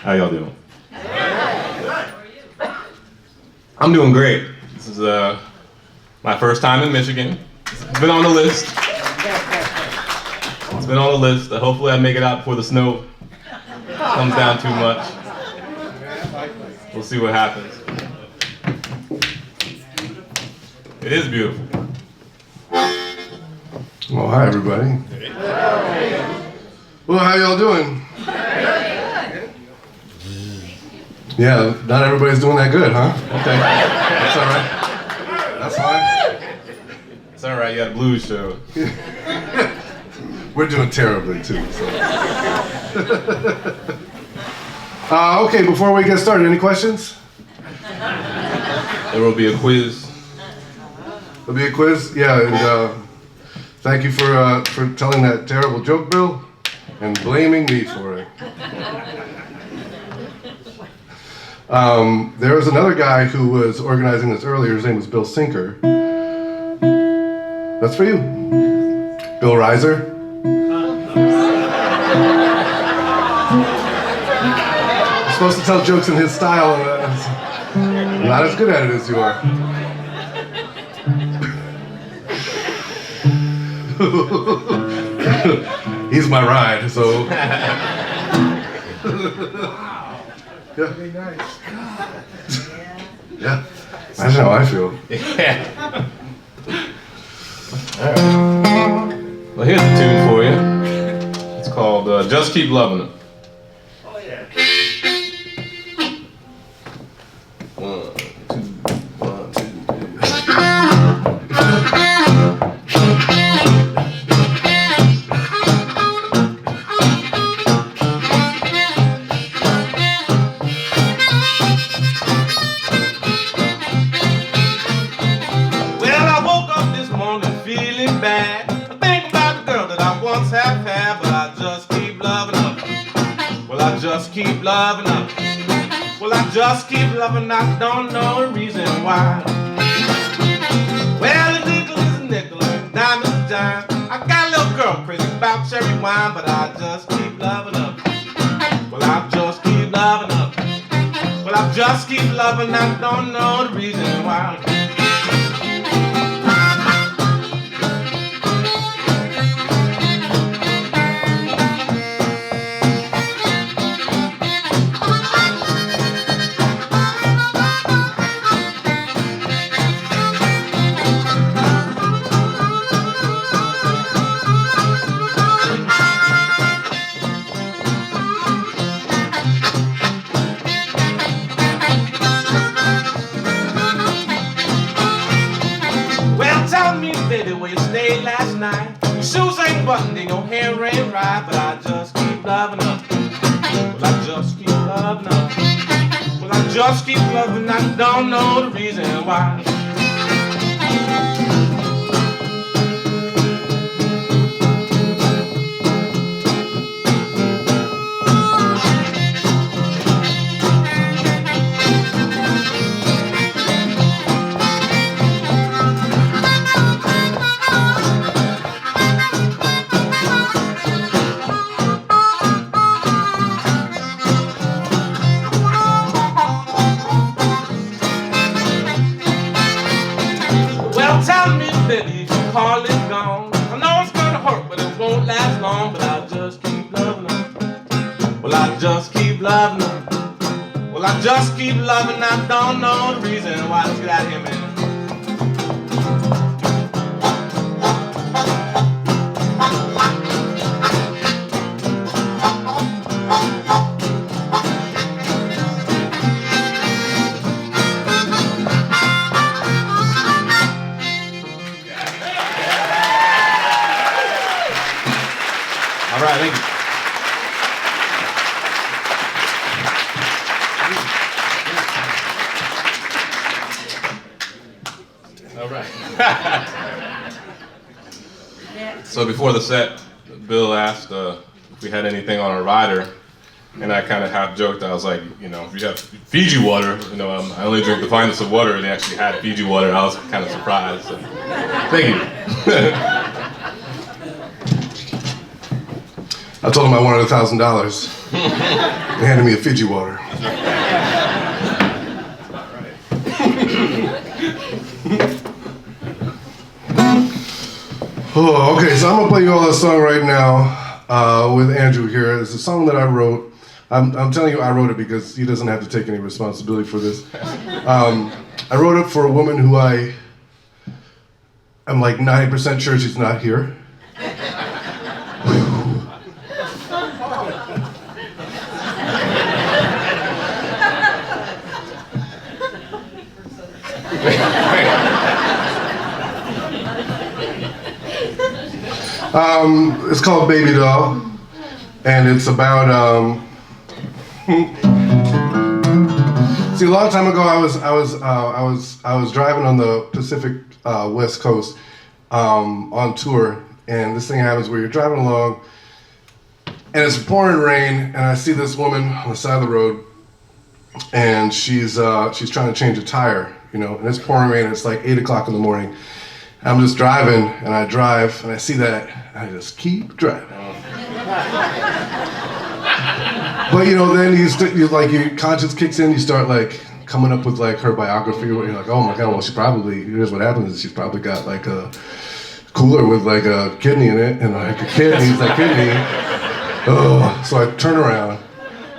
How y'all doing? I'm doing great. This is my first time in Michigan. It's been on the list. It's been on the list. Hopefully I make it out before the snow comes down too much. We'll see what happens. It is beautiful. Well, hi everybody. Well, how y'all doing? Yeah, not everybody's doing that good, huh? Okay, that's all right. That's fine. It's all right. You got a blues show. We're doing terribly too. So. Okay, before we get started, any questions? There will be a quiz. There'll be a quiz, yeah, and thank you for telling that terrible joke, Bill, and blaming me for it. There was another guy who was organizing this earlier. His name was Bill Sinker. That's for you. Bill Reiser. You're supposed to tell jokes in his style. Not as good at it as you are. He's my ride, so. Yeah. Very nice. Yeah. That's how I feel. Yeah. All right. Well, here's a tune for you. It's called Just Keep Loving It. Oh, yeah. 1, 2, 1, 2, 3. Bad. I think about the girl that I once have had, but I just keep loving her. Well, I just keep loving her. Well, I just keep loving her. I don't know the reason why. Well, a nickel is a nickel and a dime is a dime. I got a little girl crazy about cherry wine, but I just keep loving her. Well, I just keep loving her. Well, I just keep loving her. I don't know the reason why. Baby, where you stayed last night? Your shoes ain't buttoned and your hair ain't right, but I just keep loving her. Well, I just keep loving her. Well, I just keep loving her. I don't know the reason why. Tell me, baby, your call is gone. I know it's gonna hurt, but it won't last long. But I just keep loving her. Well, I just keep loving her. Well, I just keep loving her. I don't know the reason why. Let's get out of here, man. All right, thank you. All right. So before the set, Bill asked if we had anything on our rider, and I kind of half joked. I was like, you know, if you have Fiji water, you know, I only drink the finest of water, and they actually had Fiji water. I was kind of surprised. So. Thank you. I told him I wanted $1,000. He handed me a Fiji water. Oh, okay, so I'm gonna play you all a song right now with Andrew here. It's a song that I wrote. I'm telling you I wrote it because he doesn't have to take any responsibility for this. I wrote it for a woman who I'm like 90% sure she's not here. It's called Baby Doll, and it's about see, a long time ago I was driving on the Pacific West Coast on tour, and this thing happens where you're driving along and it's pouring rain, and I see this woman on the side of the road, and she's trying to change a tire, you know, and it's pouring rain, and it's like 8 o'clock in the morning. I'm just driving, and I drive, and I see that, and I just keep driving. But you know, then your conscience kicks in, you start like coming up with like her biography, where you're like, oh my God, well here's what happens is she's probably got like a cooler with like a kidney in it, and like a kid needs that kidney. Oh, so I turn around,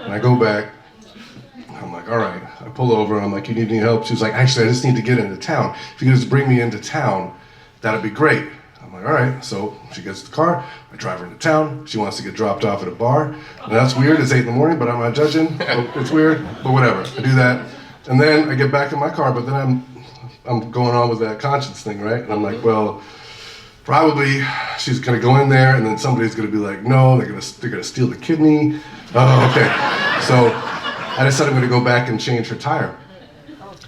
and I go back. I'm like, all right. I pull over, and I'm like, you need any help? She's like, actually, I just need to get into town. If you could just bring me into town, that'd be great. I'm like, all right. So she gets the car, I drive her into town. She wants to get dropped off at a bar. And that's weird, it's 8 in the morning, but I'm not judging. It's weird, but whatever. I do that. And then I get back in my car, but then I'm going on with that conscience thing, right? And I'm like, well, probably she's gonna go in there, and then somebody's gonna be like, no, they're gonna steal the kidney. Oh, okay. So I decided I'm gonna go back and change her tire.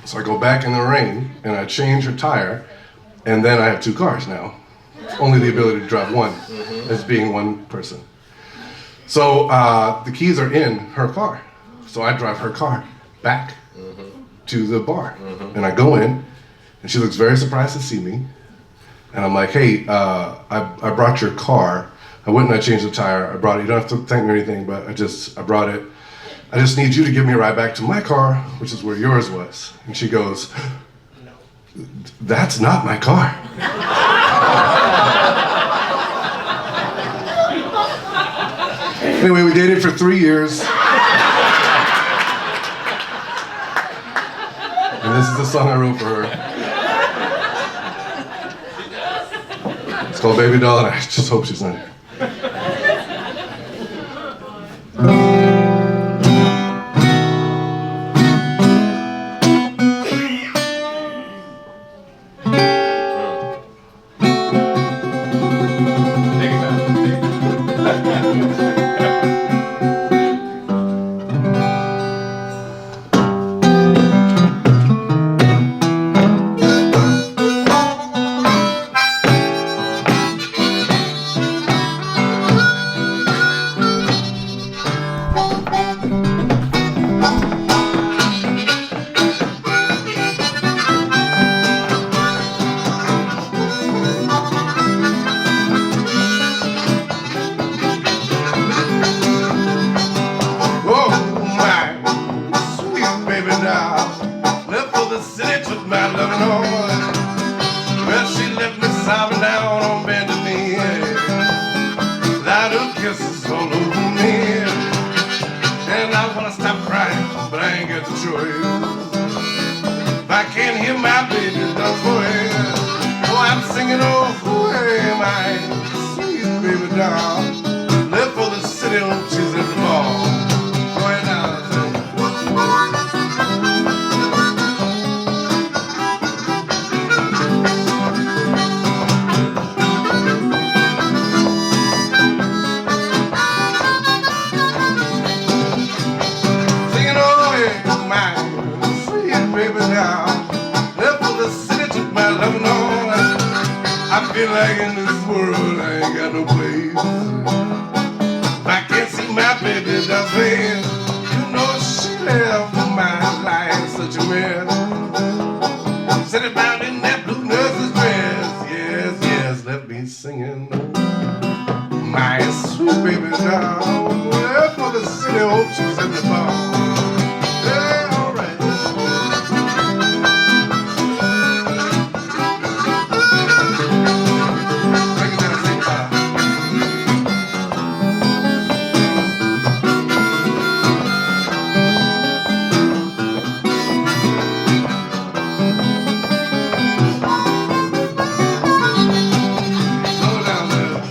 So I go back in the rain, and I change her tire, and then I have 2 cars now. Only the ability to drive one, as being one person. So the keys are in her car. So I drive her car back to the bar. And I go in, and she looks very surprised to see me. And I'm like, hey, I brought your car. I went and I changed the tire. I brought it. You don't have to thank me or anything, but I brought it. I just need you to give me a ride back to my car, which is where yours was. And she goes, that's not my car. Anyway, we dated for 3 years. And this is the song I wrote for her. It's called Baby Doll, and I just hope she's not here. Singing my sweet baby down. Left for the city, hope she's in the bar. Yeah, all right. Break it down, sing it out. Slow down there.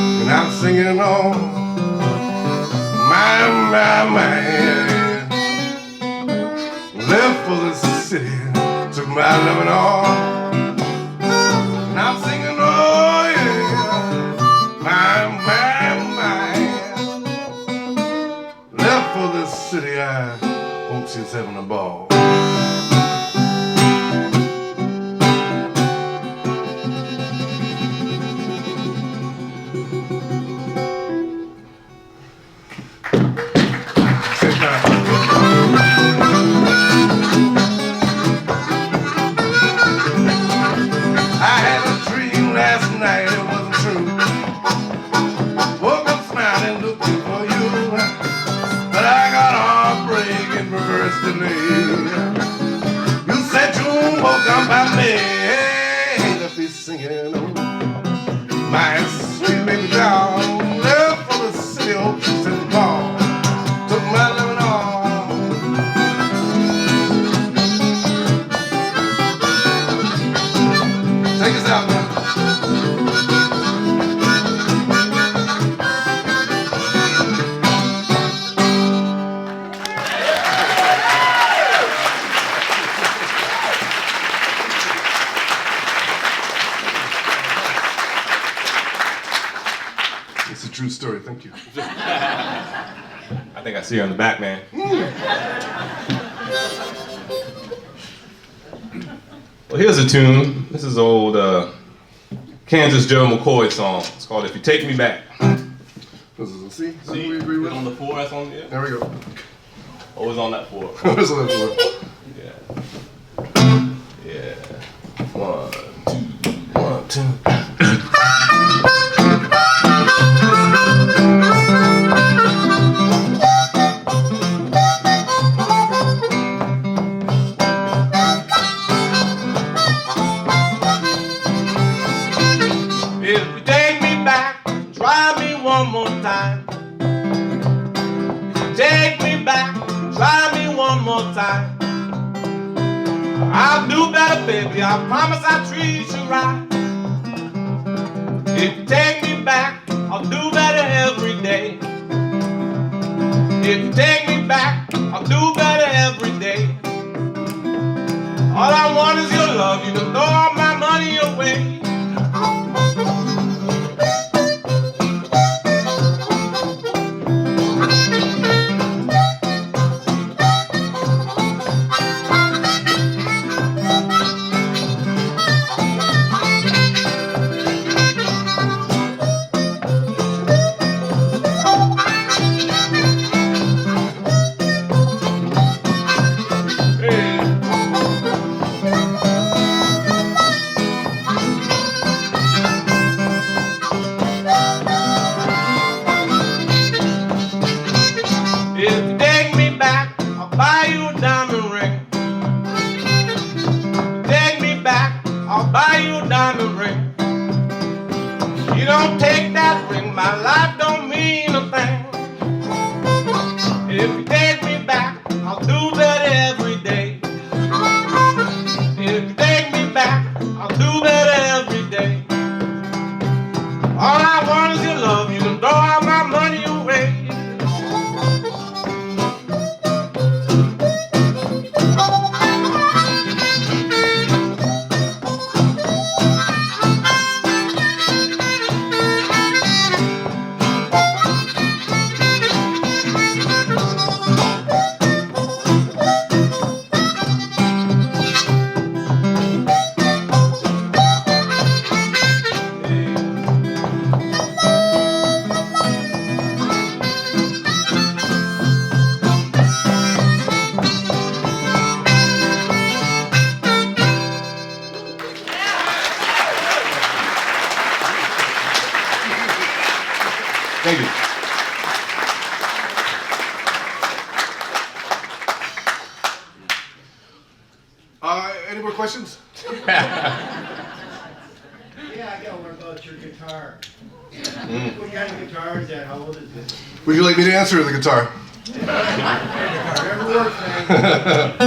And I'm singing on my left for the city, took my loving on. And I'm singing, oh yeah, left for the city, I hope she's having a ball. I had a dream last night, it wasn't true. Woke up smiling, looking for you. But I got a heartbreak in reverse delay. You said you woke up by me. Hey, left me singing, oh, my sweet baby down. Left for the city, hope she's in the ball. Took my living on. Take us out now. It's a true story, thank you. I think I see her in the back, man. Well, here's a tune. This is old Kansas Joe McCoy song. It's called "If You Take Me Back." This is a C. See, We agree with on the 4. That's on there. There we go. Always on that 4. What's that Yeah. Yeah. 1, 2, 1, 2. If you take me back, try me one more time. If you take me back, try me one more time. I'll do better, baby, I promise I'll treat you right. If you take me back, I'll do better every day. If you take me back, I'll do better every day. All I want is your love, you can throw all my money away. If you take me back, I'll buy you a diamond ring. Take me back, I'll buy you a diamond ring. You don't take that ring, my life don't mean a thing. If you take me back, I'll do better every day. If you take me back, I'll do better every day. All I want is your love, you can throw all my money away. any more questions? Yeah, I gotta learn about your guitar. What kind of guitar is that? How old is it? Would you like me to answer the guitar? Whatever works, man.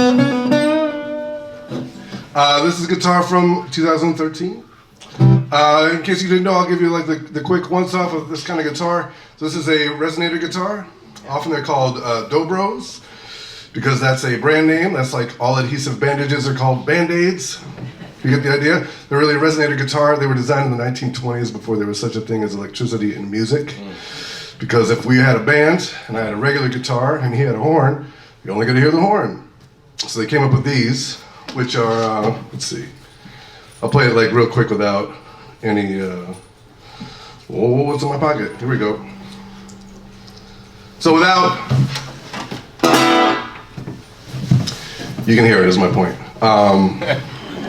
This is a guitar from 2013. In case you didn't know, I'll give you like the quick once-off of this kind of guitar. So this is a resonator guitar. Often they're called Dobros because that's a brand name. That's like all adhesive bandages are called Band-Aids. You get the idea? They're really a resonator guitar. They were designed in the 1920s before there was such a thing as electricity in music. Because if we had a band and I had a regular guitar and he had a horn, you're only going to hear the horn. So they came up with these, which are, let's see. I'll play it like real quick without any, what's in my pocket? Here we go. So without, you can hear it is my point.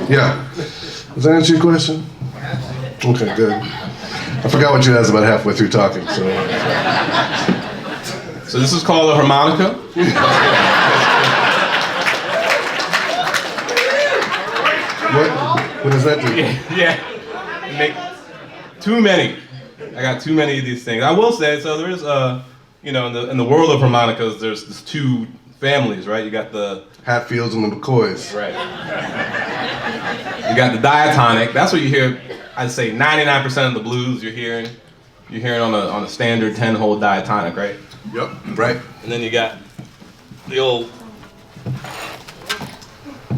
Yeah. Does that answer your question? Okay, good. I forgot what you asked about halfway through talking, so. So this is called a harmonica. What does that do? Yeah. Make too many. I got too many of these things. I will say, so there is, you know, in the world of harmonicas, there's two families, right? You got the Hatfields and the McCoys. Right. You got the diatonic. That's what you hear. I'd say 99% of the blues you're hearing on a standard 10-hole diatonic, right? Yep. Right. And then you got the old.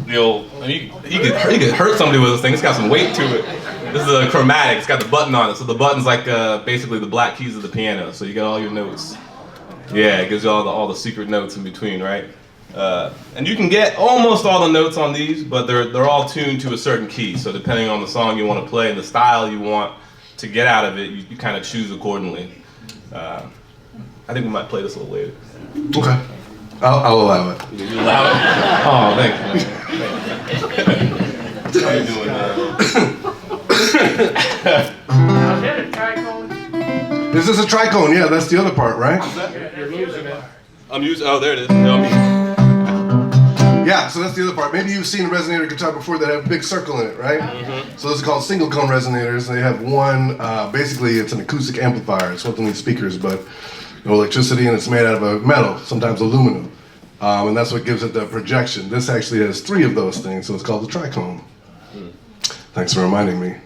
I mean, you could hurt somebody with this thing. It's got some weight to it. This is a chromatic. It's got the button on it. So the button's like basically the black keys of the piano. So you got all your notes. Yeah, it gives you all the secret notes in between, right? And you can get almost all the notes on these, but they're all tuned to a certain key. So depending on the song you want to play and the style you want to get out of it, you kind of choose accordingly. I think we might play this a little later. Okay. I'll allow it. You allow it? Oh, thanks, man. How you doing, Is that a tricone? This is a tricone, yeah, that's the other part, right? You're using it. I'm using. Oh, there it is. No, Yeah, so that's the other part. Maybe you've seen a resonator guitar before that have a big circle in it, right? Mm-hmm. So those are called single cone resonators. They have one, basically it's an acoustic amplifier. It's what they need speakers, but no electricity, and it's made out of a metal, sometimes aluminum. And that's what gives it the projection. This actually has 3 of those things, so it's called the tricone. Thanks for reminding me.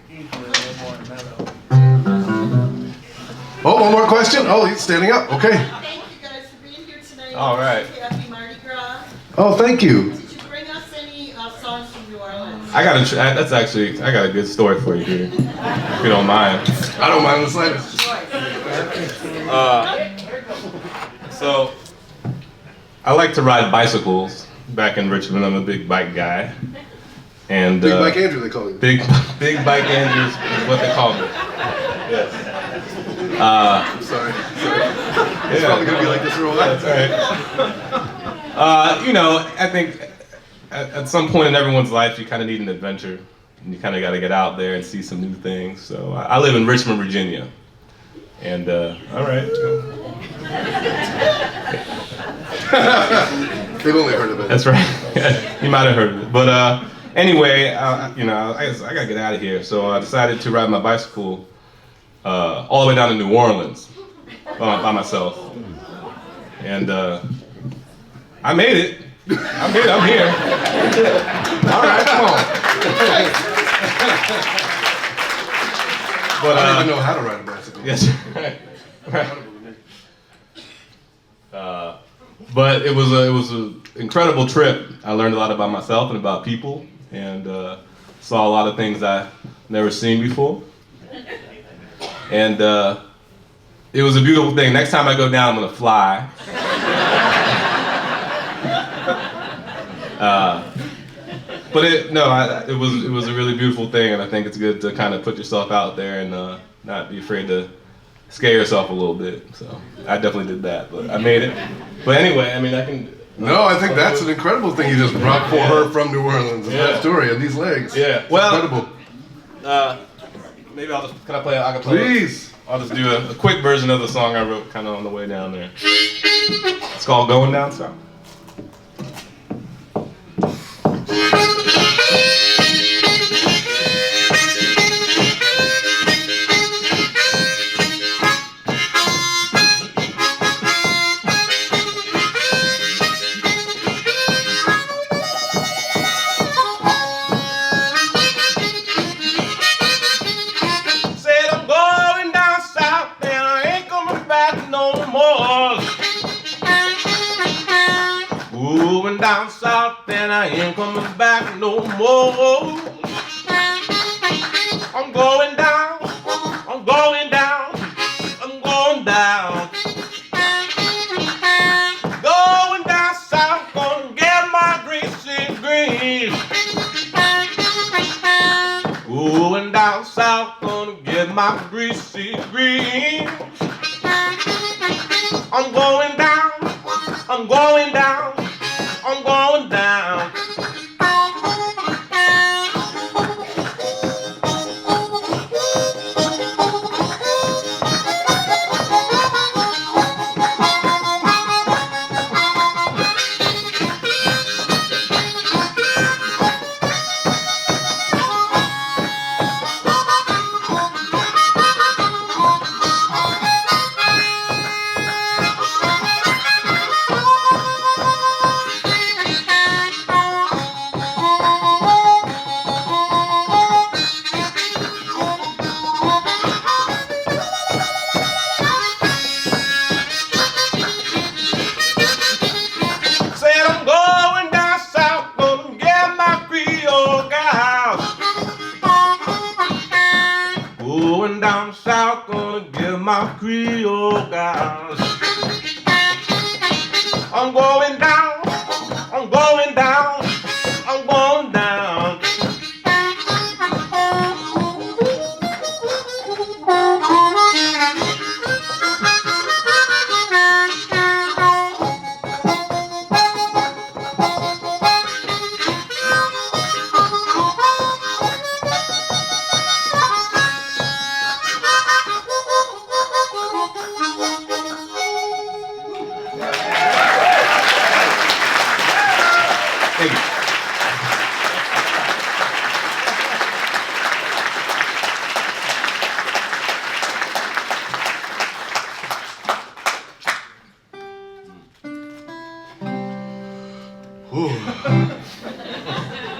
Oh, one more question? Oh, he's standing up, okay. Thank you guys for being here tonight. All right. Happy Mardi Gras. Oh, thank you. Did you bring us any songs from New Orleans? I got a good story for you here, if you don't mind. I don't mind the slightest. So, I like to ride bicycles. Back in Richmond, I'm a big bike guy. And Big Mike Andrew, they call you. Big Bike Andrews is what they call me. Yes. I'm sorry. It's probably going to be like this for a while. That's all right. You know, I think at some point in everyone's life, you kind of need an adventure. And you kind of got to get out there and see some new things. So I live in Richmond, Virginia. And, all right. They've only heard of it. That's right. You might have heard of it. But anyway, you know, I got to get out of here. So I decided to ride my bicycle all the way down to New Orleans by myself. And I made it. I'm here. All right, come on. But, I don't even know how to ride a bicycle. Yes. Right. But it was an incredible trip. I learned a lot about myself and about people, and saw a lot of things I've never seen before. And it was a beautiful thing. Next time I go down, I'm gonna fly. But it was a really beautiful thing, and I think it's good to kind of put yourself out there and not be afraid to scare yourself a little bit. So I definitely did that, but I made it. But anyway, I mean, I can. No, I think that's an incredible thing you just brought for her from New Orleans. And that story and these legs. Yeah. Well. Incredible. Maybe can I play an acapella? Please. I'll just do a quick version of the song I wrote kind of on the way down there. It's called Going Down South. Going down south and I ain't coming back no more. I'm going down, I'm going down, I'm going down. Going down south, gonna get my greasy green. Going down south, gonna get my greasy green. I'm going down, I'm going down, I'm going down. Going down south, gonna get my Creole gals. I'm going down, I'm going down, I'm going down.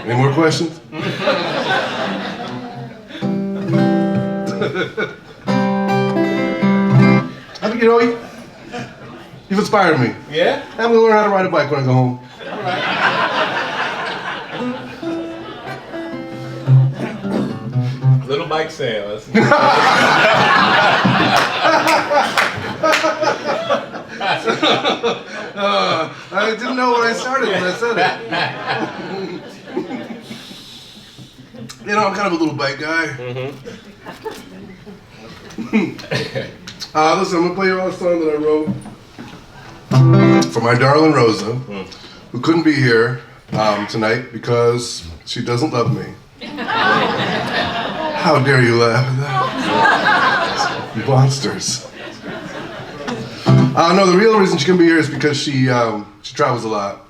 Any more questions? You know, you've inspired me. Yeah? I'm gonna learn how to ride a bike when I go home. Little bike sales. I didn't know when I started when I said it. You know, I'm kind of a little bike guy. Listen, I'm gonna play you a song that I wrote for my darling Rosa, who couldn't be here tonight because she doesn't love me. How dare you laugh at that? You monsters. No, the real reason she couldn't be here is because she travels a lot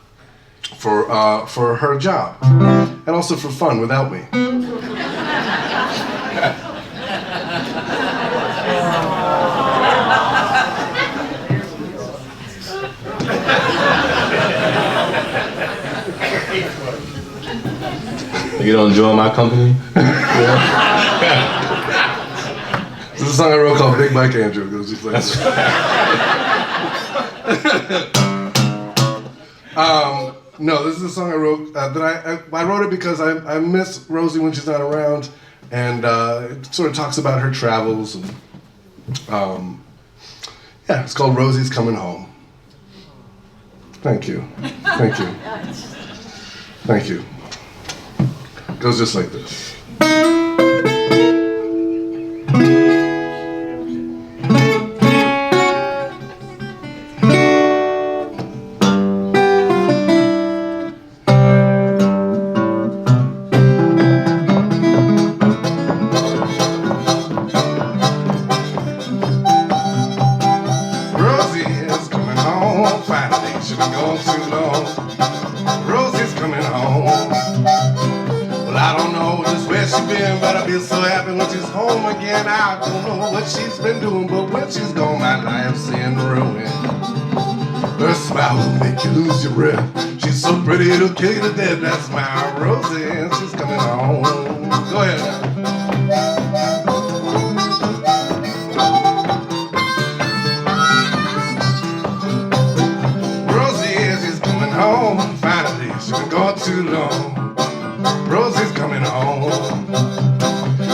for her job and also for fun without me. You don't enjoy my company? This is a song I wrote called Big Mike Andrew. It goes just like this. No, this is a song I wrote that I wrote it because I miss Rosie when she's not around, and it sort of talks about her travels, and yeah, it's called Rosie's Coming Home. Thank you, thank you, thank you. It goes just like this. I don't know what she's been doing, but when she's gone, my life's in ruin. Her smile will make you lose your breath. She's so pretty, it'll kill you to death. That's my Rosie, and she's coming home. Go ahead. Rosie, she's coming home. she's been gone too long. Rosie's coming home.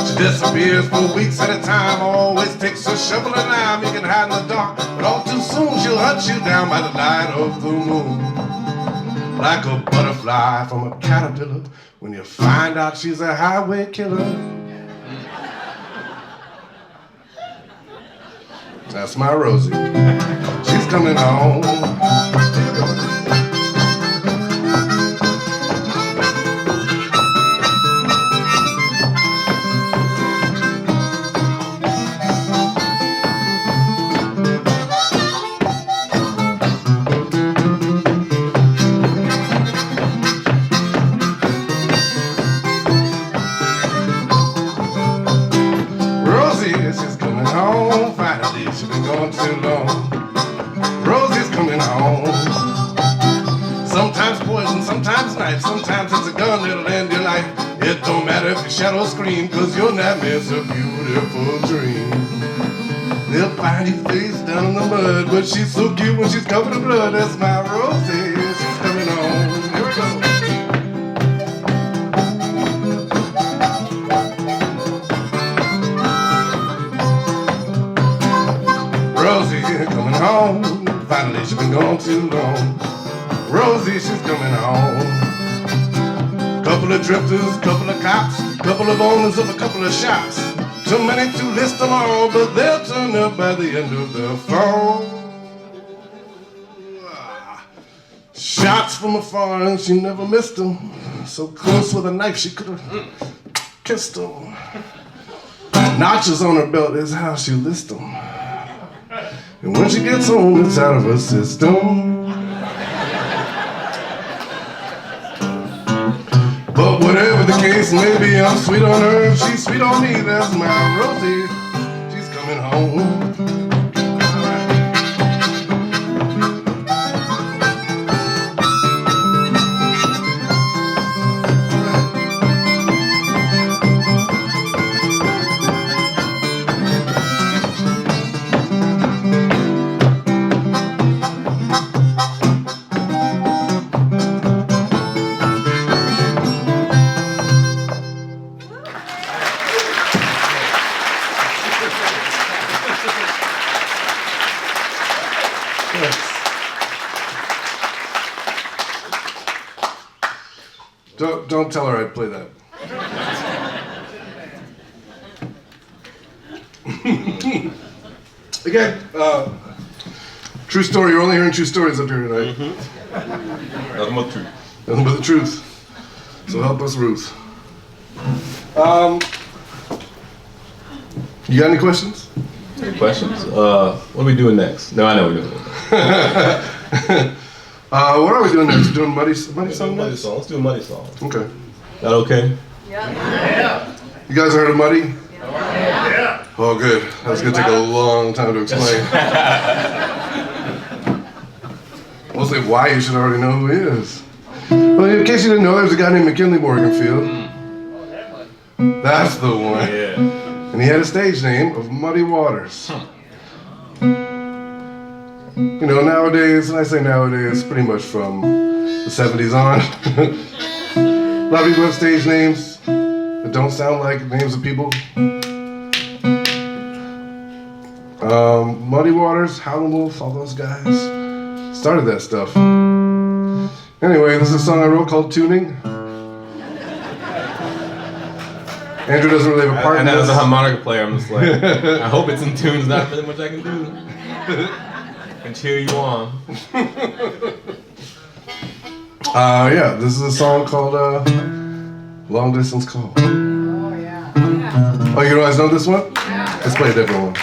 She disappears for weeks at a time, always takes a shovel and lime. You can hide in the dark, but all too soon she'll hunt you down by the light of the moon. Like a butterfly from a caterpillar, when you find out she's a highway killer. That's my Rosie. She's coming home. Sometimes it's a gun that'll end your life. It don't matter if your shadow scream, cause your nightmare's a beautiful dream. They'll find you face down in the mud, but she's so cute when she's covered in blood. That's my Rosie, she's coming home. Here we go. Rosie coming home. Finally, she's been gone too long. Rosie, she's coming home. Couple of drifters, couple of cops, couple of owners of a couple of shops. Too many to list them all, but they'll turn up by the end of the phone. Shots from afar and she never missed them. So close with a knife she could have kissed them. Notches on her belt is how she lists them. And when she gets home, it's out of her system. But whatever the case may be, I'm sweet on her, she's sweet on me. That's my Rosie, she's coming home. Don't tell her I'd play that. Again, true story. You're only hearing true stories up here tonight. Nothing but truth. Nothing but the truth. So help us, Ruth. You got any questions? Any questions? What are we doing next? No, I know we're doing it. What are we doing next? We're doing Muddy Song next? Muddy Song. Let's do a Muddy Song. Okay. That okay? Yeah. You guys heard of Muddy? Yeah. Oh, good. That's gonna take a long time to explain. Mostly why you should already know who he is. Well, in case you didn't know, there's a guy named McKinley Morganfield. That's the one. Yeah. And he had a stage name of Muddy Waters. You know, nowadays, and I say nowadays, pretty much from the 70s on, a lot of people have stage names that don't sound like names of people. Muddy Waters, Howlin' Wolf, all those guys started that stuff. Anyway, this is a song I wrote called Tuning. Andrew doesn't really have a part in this. And as a harmonica player, I'm just like, I hope it's in tune. There's not really much I can do. And cheer you on. Yeah, this is a song called Long Distance Call. Oh, yeah. Oh, you guys know this one? Yeah. Let's play a different one.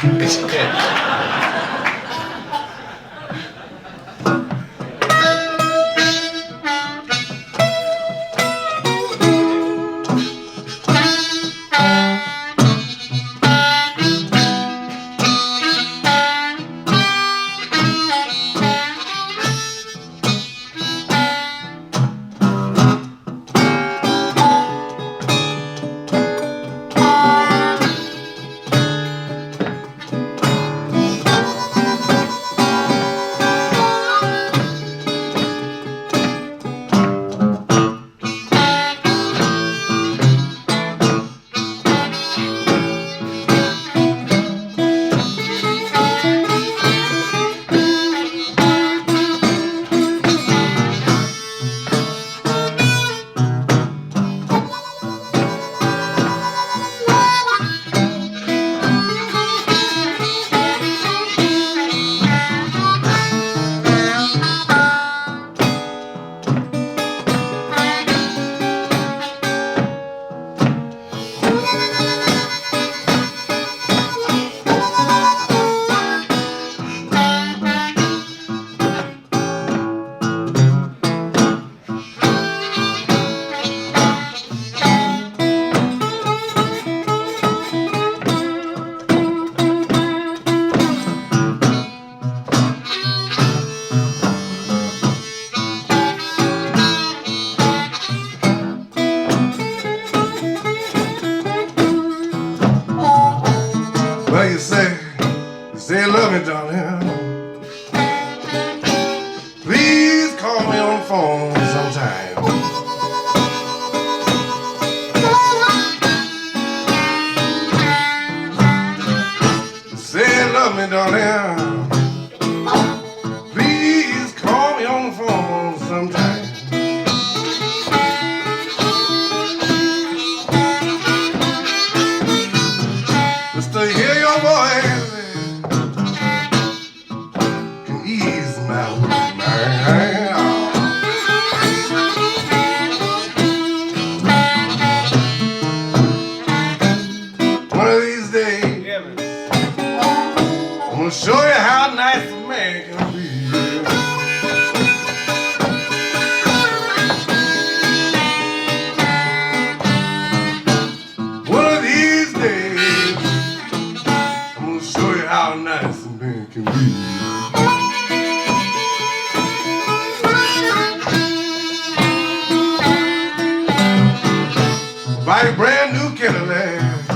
buy a brand new Cadillac.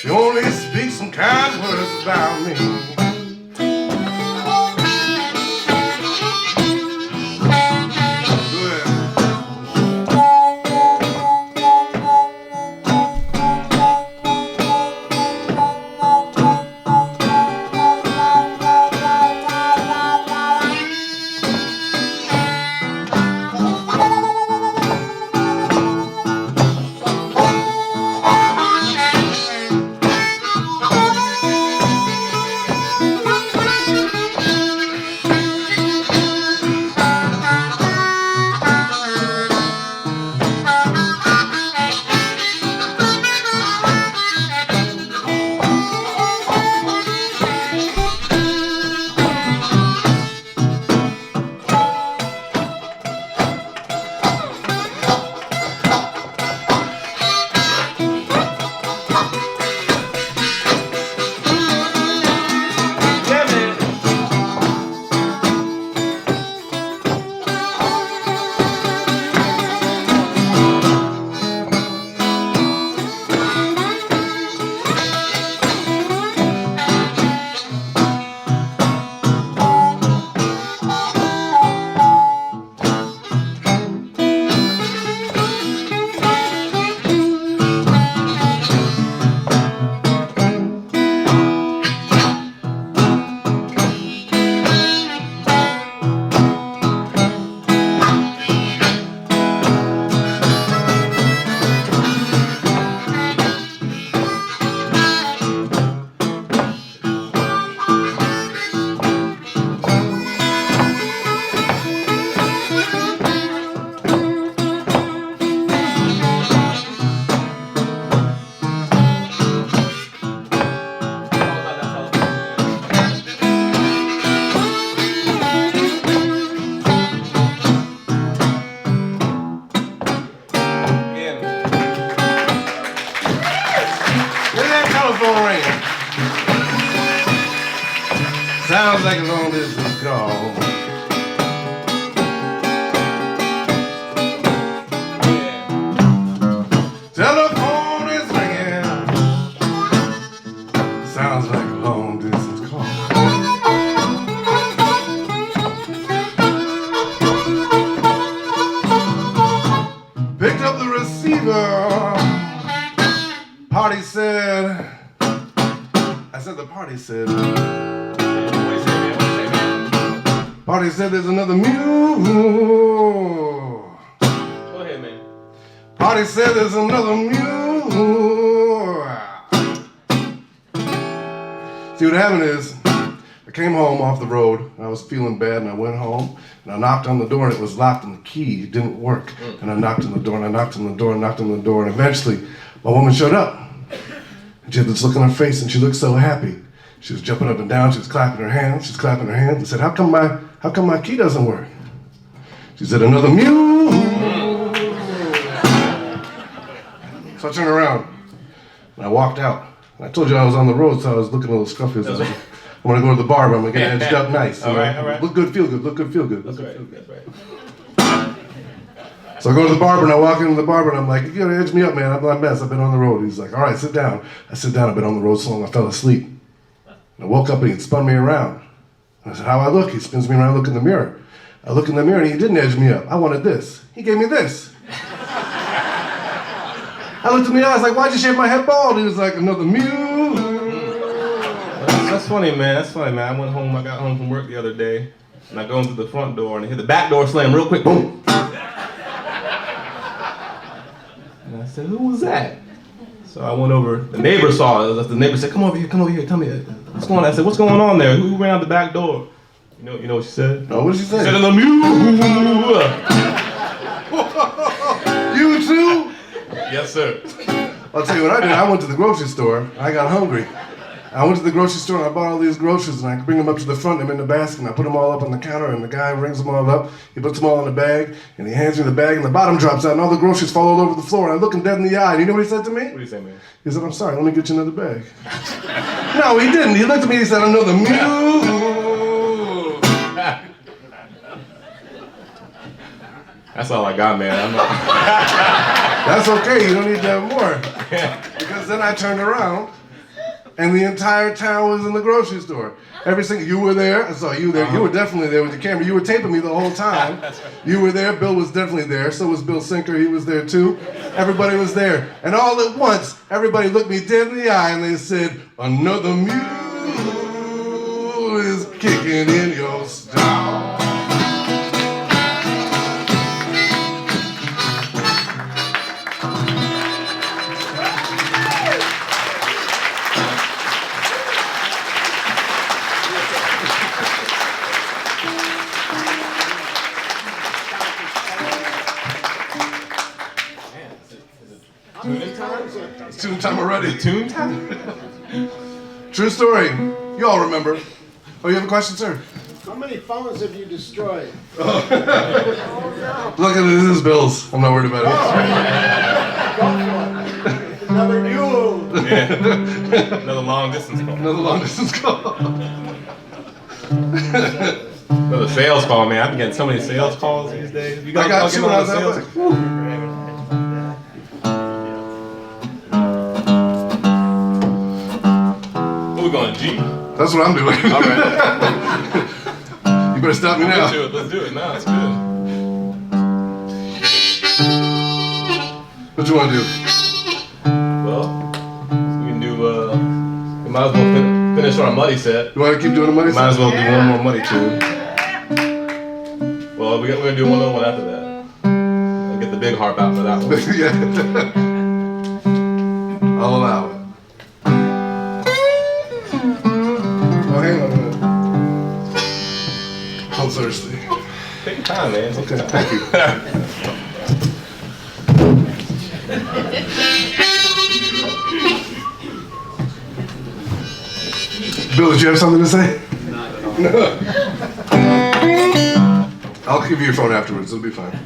You only speak some kind words about me. Sounds like a long distance call. Telephone is ringing. Sounds like a long distance call. Picked up the receiver. Party said. I said the party said. Party said there's another mule. Go ahead, man. Party said there's another mule. See what happened is, I came home off the road, and I was feeling bad, and I went home, and I knocked on the door, and it was locked, and the key didn't work. And I knocked on the door, and I knocked on the door, and knocked on the door, and eventually, my woman showed up. And she had this look on her face, and she looked so happy. She was jumping up and down, she was clapping her hands, she was clapping her hands, and said, how come my key doesn't work? She said, another mule. So I turned around, and I walked out. And I told you I was on the road, so I was looking a little scruffy. I want to go to the bar, but I'm going to get edged up nice. All right. Look good, feel good, look good, feel good. That's right. So I go to the barber, and I walk into the barber, and I'm like, you gotta edge me up, man, I'm not a mess, I've been on the road. He's like, all right, sit down. I sit down, I've been on the road so long, I fell asleep. And I woke up, and he spun me around. And I said, how I look? He spins me around, look in the mirror. I look in the mirror, and he didn't edge me up. I wanted this. He gave me this. I looked in the eye, I was like, why'd you shave my head bald? He was like, another mule. That's funny, man. That's funny, man. I got home from work the other day, and I go into the front door, and I hear the back door slam real quick, boom. And I said, who was that? So I went over, the neighbor saw it. The neighbor said, come over here, tell me, what's going on? I said, what's going on there? Who ran out the back door? You know what she said? No, what did she say? She said, a mule. You too? Yes, sir. I'll tell you what I did. I went to the grocery store. I got hungry. I went to the grocery store and I bought all these groceries and I bring them up to the front, I'm in the basket and I put them all up on the counter and the guy rings them all up. He puts them all in the bag and he hands me the bag and the bottom drops out and all the groceries fall all over the floor and I look him dead in the eye. And you know what he said to me? What did he say, man? He said, I'm sorry, let me get you another bag. No, he didn't. He looked at me and he said, another mule. That's all I got, man. That's okay, you don't need to have more. Because then I turned around, and the entire town was in the grocery store. Every single, you were there, I saw you there. You were definitely there with the camera. You were taping me the whole time. You were there, Bill was definitely there. So was Bill Sinker, he was there too. Everybody was there. And all at once, everybody looked me dead in the eye and they said, another mule is kicking in your stall. It's tune time already. Tune time? True story. You all remember. Oh, you have a question, sir? How many phones have you destroyed? Look at it, this is Bill's. I'm not worried about it. Another mule. Yeah. Another long distance call. Another long distance call. Another sales call, man. I've been getting so many sales calls these days. You I got guys two get when I on was the that sales? way. Where we going, G? That's what I'm doing. All right. You better stop me now. Let's do it. Let's do it. No, it's good. What you want to do? Well, we can do, we might as well finish our muddy set. You want to keep doing the money? Might as well do one more muddy tune. Well, we're going to do one other one after that. I'll get the big harp out for that one. Yeah. I'll allow it. Oh, hang on a minute. I'm thirsty. Take your time, man. Take your Okay, time. thank you. Bill, did you have something to say? No. I'll give you your phone afterwards. It'll be fine.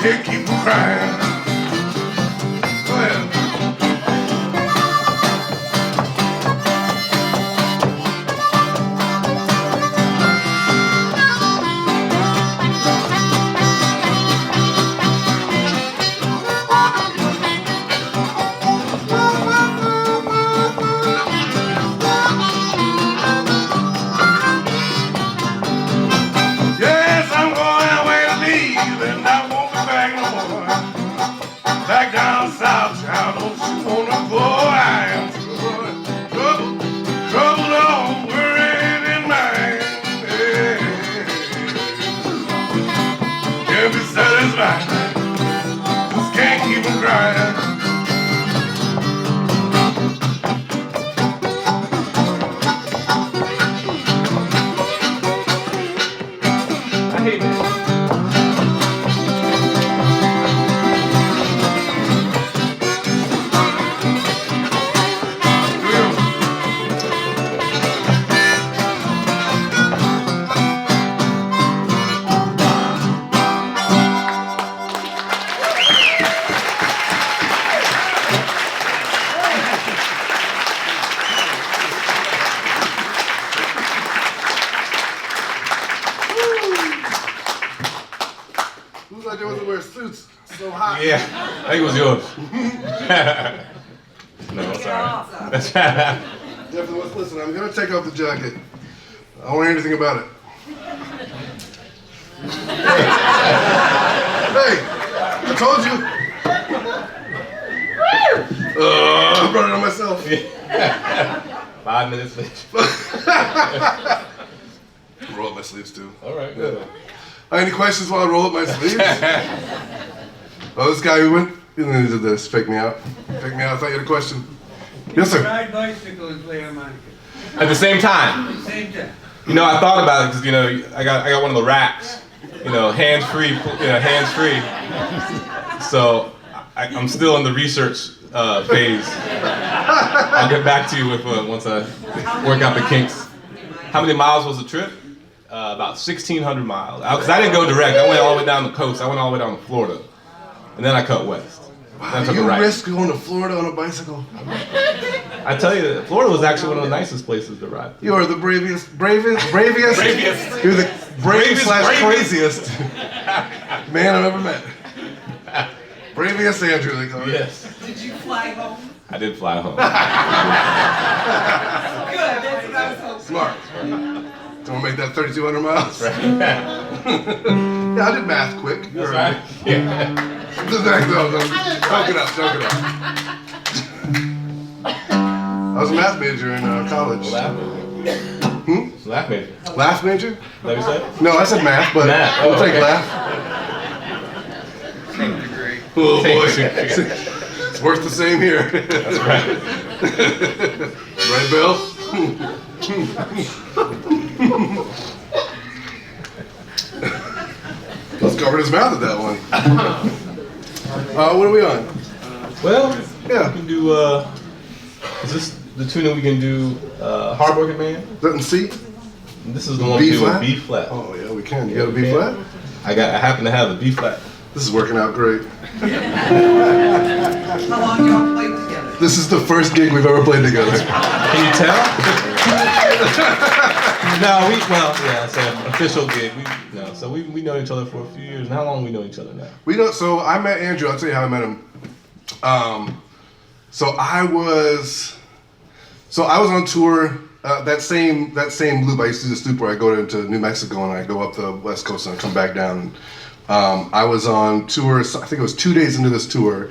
can't keep from crying. Go ahead. Yes, I'm going away to leave, and I won't be back no more. Back down south, child, don't you wanna go? I am trouble, trouble all worried in mind. Can't be satisfied, just can't keep from crying. I hate that. Who's idea was to wear suits so hot? Yeah, I think it was yours. No, sorry. Definitely was. Listen, I'm gonna take off the jacket. I don't want to hear anything about it. Hey, I told you. I brought it on myself. 5 minutes late. Roll up my sleeves too. All right, good. Any questions while I roll up my sleeves? Oh, this guy who went and then he did this. Fake me out. Fake me out. I thought you had a question. Yes, sir. Ride bicycle and play harmonica. At the same time, Same time. you know, I thought about it because you know I got one of the racks, you know, hands free, hands free. So I'm still in the research phase. I'll get back to you with once I work out the kinks. How many miles was the trip? About 1,600 miles. Because I didn't go direct. I went all the way down the coast. I went all the way down to Florida, and then I cut west. Then I took a You right. risk going to Florida on a bicycle? I tell you, Florida was actually one of the nicest places to ride. You are the bravest. You're the bravest Bravest, slash bravest. craziest man I've ever met. Bravest Andrew, they call you. Yes. Did you fly home? I did fly home. Good, that's what I was hoping. Smart. Don't make that 3,200 miles. Right. Yeah, I did math quick. You That's heard right. me. Yeah. Joke it up, joke it up. I was a math major in college. Laugh major. Laugh major. Laugh major? That you said? No, I said math, but Math, we'll oh, take okay. laugh. Same degree. Oh boy. Same degree. It's worth the same here. That's right. Right, Bill? Let's cover his mouth at that one. What are we on? Well, Yeah. we can do, is this the tune that we can do, Hardworking Man? Nothing C? This is the one B we do with flat? B flat. Oh yeah, we can. You got a B flat? I happen to have a B flat. This is working out great. How long y'all played together? This is the first gig we've ever played together. Can you tell? No, it's an official gig. So we know each other for a few years. And how long we know each other now? We know. So I met Andrew. I'll tell you how I met him. So I was on tour. That same loop. I used to do this loop where I go into New Mexico and I go up the West Coast and I come back down. I was on tour. I think it was 2 days into this tour.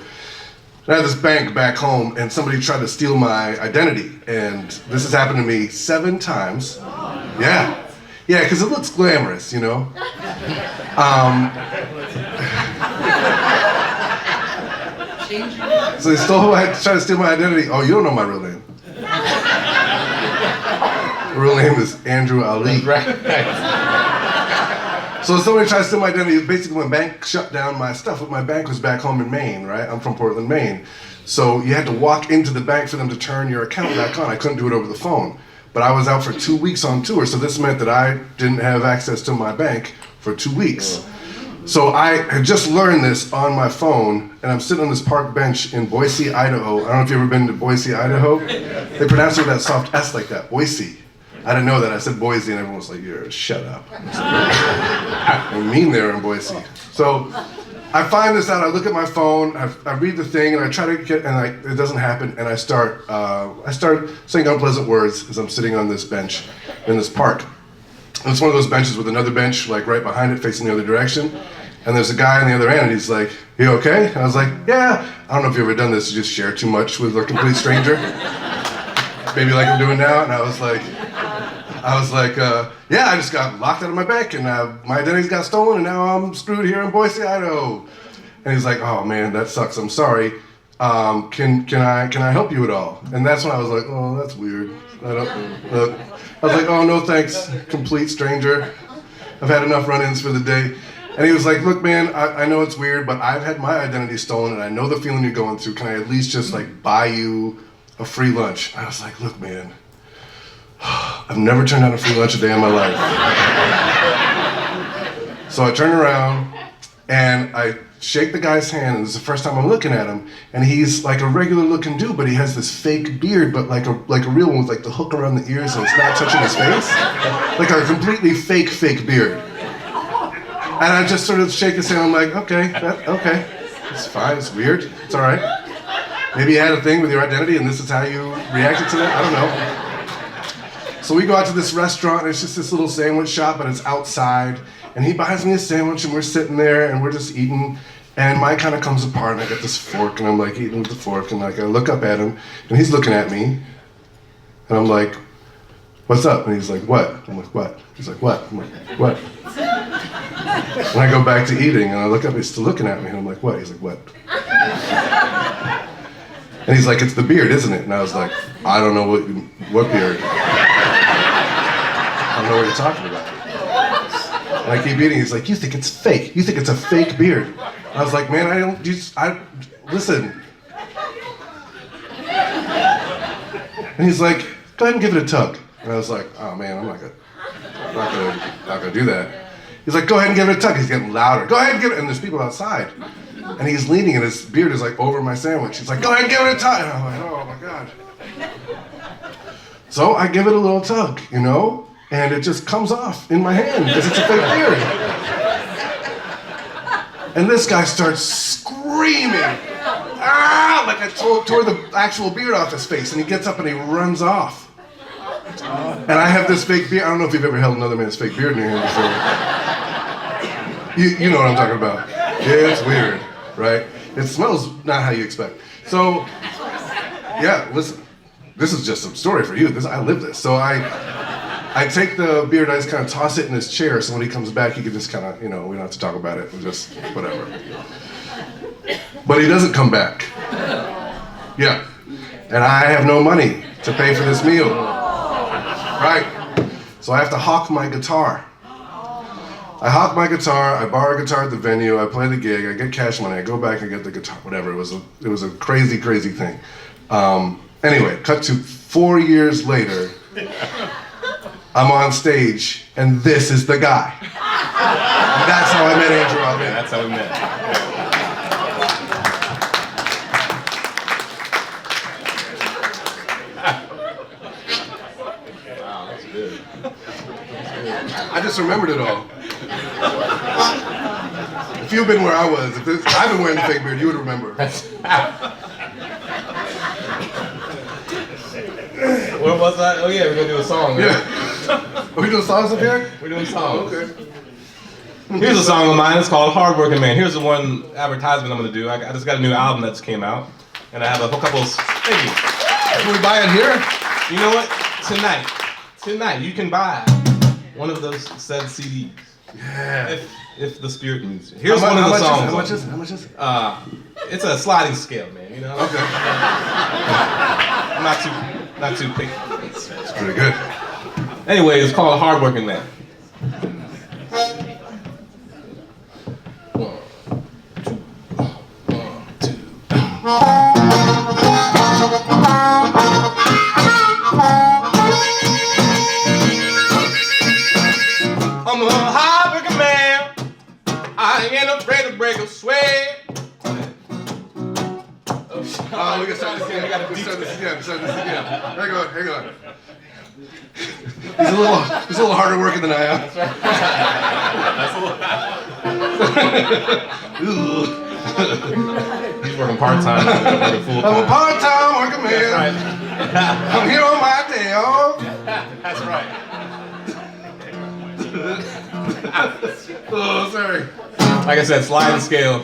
I had this bank back home, and somebody tried to steal my identity. And this has happened to me 7 times. Yeah, because it looks glamorous, you know. So they tried to steal my identity. Oh, you don't know my real name. My real name is Andrew Alli. Right. So somebody tried to steal my identity. Basically, when bank shut down my stuff, my bank was back home in Maine, right? I'm from Portland, Maine. So you had to walk into the bank for them to turn your account back on. I couldn't do it over the phone. But I was out for 2 weeks on tour, so this meant that I didn't have access to my bank for 2 weeks. So I had just learned this on my phone, and I'm sitting on this park bench in Boise, Idaho. I don't know if you've ever been to Boise, Idaho. They pronounce it with that soft S like that, Boise. I didn't know that. I said Boise, and everyone was like, shut up. I'm mean there in Boise. So I find this out, I look at my phone, I read the thing, and I try to get, and it doesn't happen, and I start saying unpleasant words as I'm sitting on this bench in this park. And it's one of those benches with another bench like right behind it facing the other direction. And there's a guy on the other end, and he's like, "You okay?" And I was like, "Yeah." I don't know if you've ever done this, you just share too much with a complete stranger. Maybe like I'm doing now. And I was like, "Yeah, I just got locked out of my bank, and my identity's got stolen, and now I'm screwed here in Boise, Idaho." And he's like, "Oh man, that sucks. I'm sorry. Can I help you at all?" And that's when I was like, "Oh, that's weird. I was like, "Oh no, thanks, complete stranger. I've had enough run-ins for the day." And he was like, "Look, man, I know it's weird, but I've had my identity stolen, and I know the feeling you're going through. Can I at least just like buy you a free lunch?" I was like, "Look, man, I've never turned down a free lunch a day in my life." So I turn around and I shake the guy's hand, and it's the first time I'm looking at him, and he's like a regular looking dude, but he has this fake beard, but like a real one with like the hook around the ears and it's not touching his face. Like a completely fake beard. And I just sort of shake his hand. I'm like, okay, it's fine, it's weird, it's all right. Maybe you had a thing with your identity and this is how you reacted to that, I don't know. So we go out to this restaurant, and it's just this little sandwich shop, but it's outside. And he buys me a sandwich, and we're sitting there, and we're just eating. And mine kind of comes apart, and I get this fork, and I'm like eating with the fork, and like I look up at him, and he's looking at me. And I'm like, "What's up?" And he's like, "What?" I'm like, "What?" He's like, "What?" I'm like, "What?" And I go back to eating, and I look up, he's still looking at me, and I'm like, "What?" He's like, "What?" And he's like, "It's the beard, isn't it?" And I was like, "I don't know what beard. I don't know what you're talking about." And I keep eating, he's like, "You think it's fake. You think it's a fake beard." I was like, "Man, listen." And he's like, "Go ahead and give it a tug." And I was like, "Oh man, I'm not gonna do that." He's like, "Go ahead and give it a tug." He's getting louder. "Go ahead and give it," and there's people outside. And he's leaning and his beard is like over my sandwich. He's like, "Go ahead and give it a tug." And I'm like, "Oh my God." So I give it a little tug, you know? And it just comes off in my hand because it's a fake beard. And this guy starts screaming, "Ah!" Like I tore the actual beard off his face, and he gets up and he runs off. And I have this fake beard. I don't know if you've ever held another man's fake beard in your hand before. You know what I'm talking about. Yeah, it's weird, right? It smells not how you expect. So, yeah, listen, this is just a story for you. I live this. So I take the beard, I just kind of toss it in his chair, so when he comes back, he can just kind of, we don't have to talk about it, just whatever. But he doesn't come back. Yeah. And I have no money to pay for this meal. Right. So I have to hawk my guitar. I hawk my guitar, I borrow a guitar at the venue, I play the gig, I get cash money, I go back and get the guitar, whatever. It was a crazy thing. Anyway, cut to 4 years later. I'm on stage, and this is the guy. And that's how I met Andrew Alli. That's how we met. Wow, that's good. I just remembered it all. If you'd been where I was, I've been wearing the fake beard, you would remember. What was that? Oh yeah, we're gonna do a song. Right? Yeah. Are we doing songs up here? We're doing songs. Okay. Here's a song of mine. It's called "Hardworking Man." Here's the one advertisement I'm gonna do. I just got a new album that's came out, and I have a couple. Thank you. Can we buy it here? You know what? Tonight you can buy one of those said CDs. Yeah. If the spirit moves you. Here's one of the songs. How much is it? It's a sliding scale, man. You know. Okay. I'm not too picky. It's pretty good. Anyway, it's called "Hardworking Man." I'm a hardworking man. I ain't break a sweat. Oh, we can start this again. We gotta start this again. Hang on. He's a little harder working than I am. He's working part-time. Working full-time. I'm a part-time working man. That's right. I'm here on my day off. That's right. Oh, sorry. Like I said, sliding scale.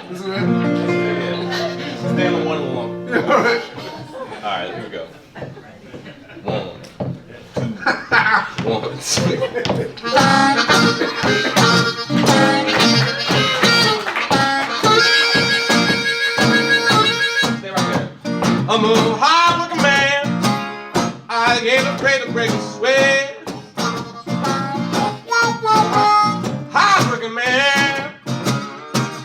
This is it? Stay on the one along. Yeah, all right. All right, here we go. 1, 2, 1, 2. Stay right there. I'm a hard-working man. I ain't afraid to break a sweat. Hard-working man.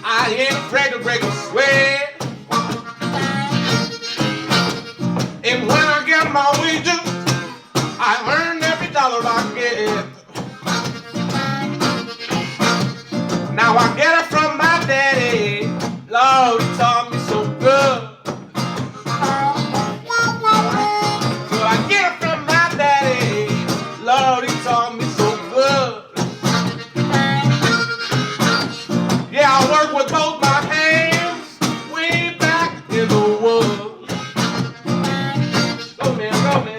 I ain't afraid to break a sweat. And when I get my wages, I earn every dollar I get. Now I get it from my daddy. Lord, he taught me so good. So I get it from my daddy. Lord, he taught me so good. Yeah, I work with both my hands way back in the woods. Go man, go man.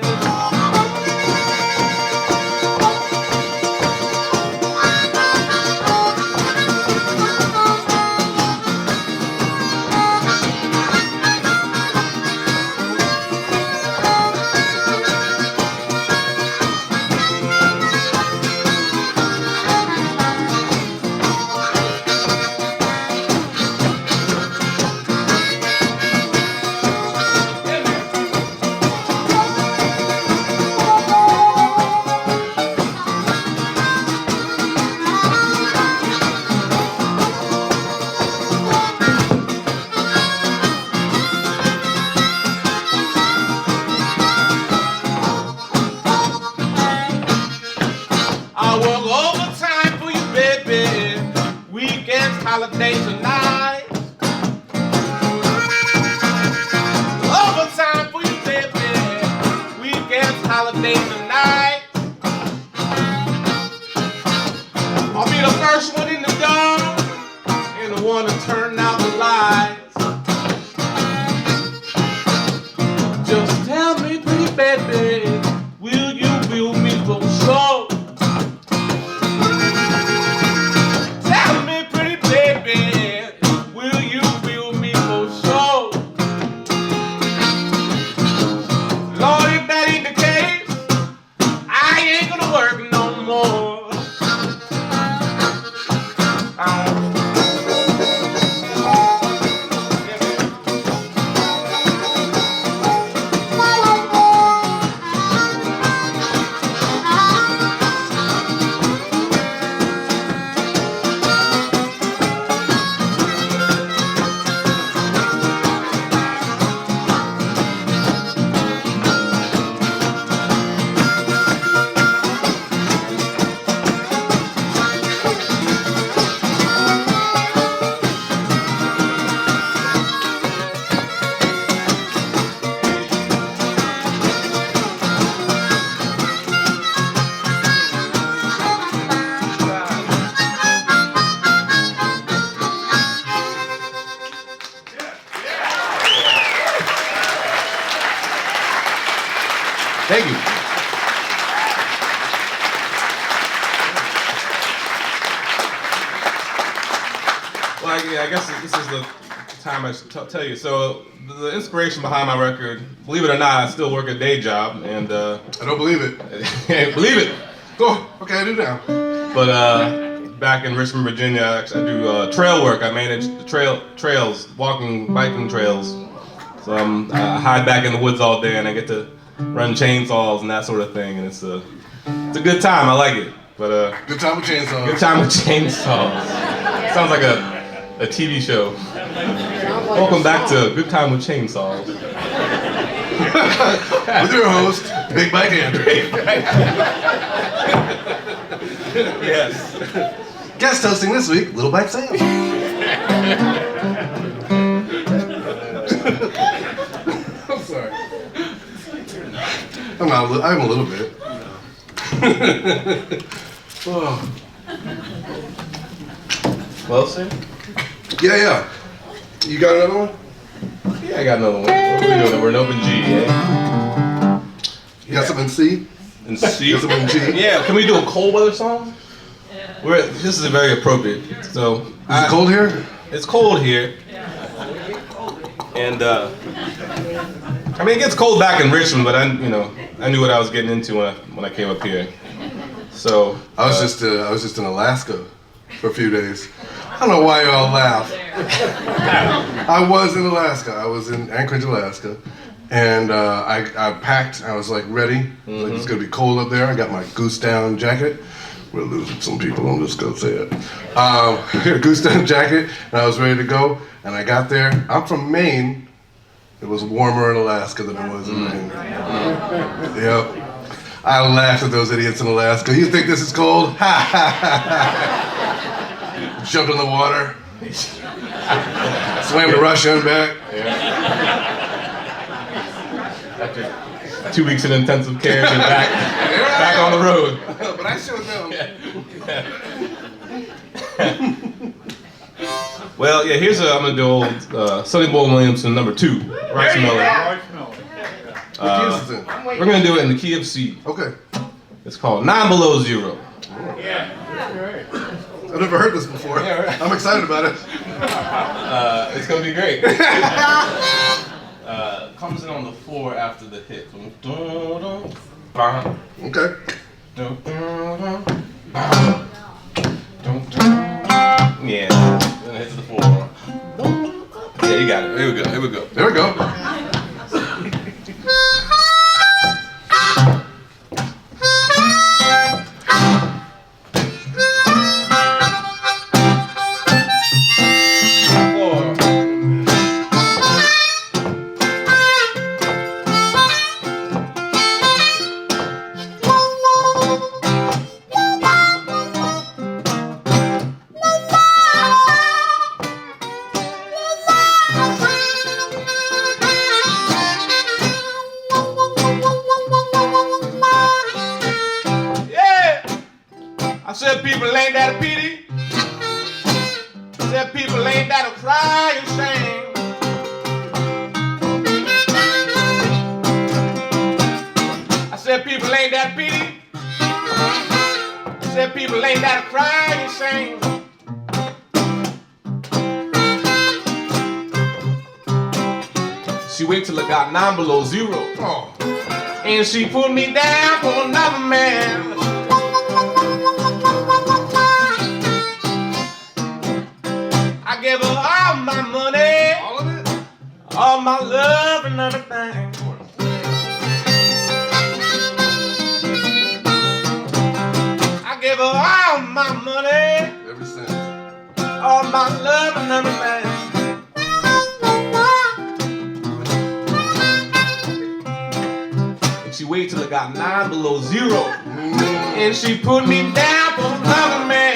I work overtime for you, baby. Weekends, holidays, and nights. Overtime for you, baby. Weekends, holidays, and nights. I'll be the first one in the door and the one to turn out the lights. Just tell me, pretty baby, will you me for sure? Tell me, pretty baby, will you me for sure? Lord, if that ain't the case, I ain't gonna work no more. Thank you. Well, I guess this is the time I should tell you. So the inspiration behind my record, believe it or not, I still work a day job, and I don't believe it. believe it. Go. Okay, I do now. But back in Richmond, Virginia, I do trail work. I manage the trails, biking trails. So I hide back in the woods all day, and I get to run chainsaws and that sort of thing, and it's a good time. I like it. But Good time with chainsaws. good time with chainsaws. Sounds like a TV show. Welcome back to Good Time with Chainsaws. With your host, Big Bike Andrew. Yes. Guest hosting this week, Little Bite Sam. I'm sorry. I'm a little bit. Oh. Well, sir? Yeah. You got another one? Yeah, I got another one. What are we doing? We're in open G, eh? You got something in C? And C? Got something in G? Yeah, can we do a cold weather song? This is very appropriate. So, Is it cold here? It's cold here. And I mean, it gets cold back in Richmond, but I knew what I was getting into when I came up here. So I was just in Alaska for a few days. I don't know why y'all laugh. I was in Alaska. I was in Anchorage, Alaska, and I packed. I was like ready. Like it's gonna be cold up there. I got my goose down jacket. We're losing some people. I'm just gonna say it. Goose down jacket, and I was ready to go. And I got there. I'm from Maine. It was warmer in Alaska than it was in Maine. Yep. I laughed at those idiots in Alaska. You think this is cold? Ha ha ha ha. Jumped in the water. Swam to Russia and back. after 2 weeks in intensive care, you're back on the road. But I showed them. Well, yeah, I'm gonna do old Sonny Boy Williamson #2, Rice Melody. We're gonna do it in the key of C. Okay. It's called 9 Below Zero. Yeah. I've never heard this before. Yeah, right. I'm excited about it. It's gonna be great. Comes in on the 4 after the hit. Okay. Yeah, then it hits the 4. Yeah, you got it. Here we go. There we go. I said people ain't that a pity. I said people ain't that a crying shame. I said people ain't that pity. I said people ain't that a crying shame. She wait till it got 9 below zero. Oh. And she put me down for another man. I gave her all my money, All of it? all my love and everything. I gave her all my money, Ever since. all my love and everything. And she waited till it got 9 below zero. And she put me down for another man.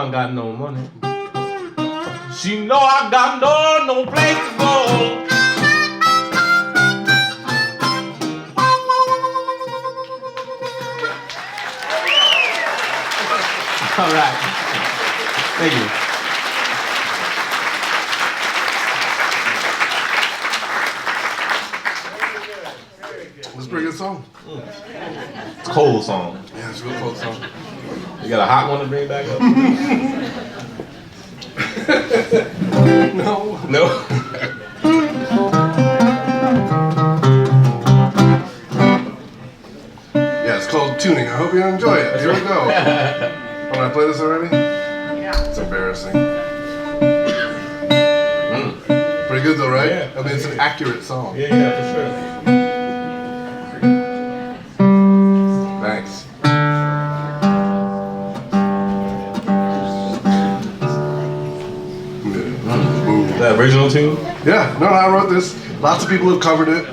ain't got no money. She know I got no place to go. All right. Thank you. It's a pretty good song. It's a cold song. Yeah, it's a real cold song. You got a hot one to bring back up? No. No? Yeah, it's called Tuning. I hope you enjoy it. Here we go. Oh, did I play this already? Yeah. It's embarrassing. Pretty good though, right? Yeah. I mean, it's an accurate song. Yeah, for sure. Thanks. Is that original tune? Yeah, no, I wrote this. Lots of people have covered it.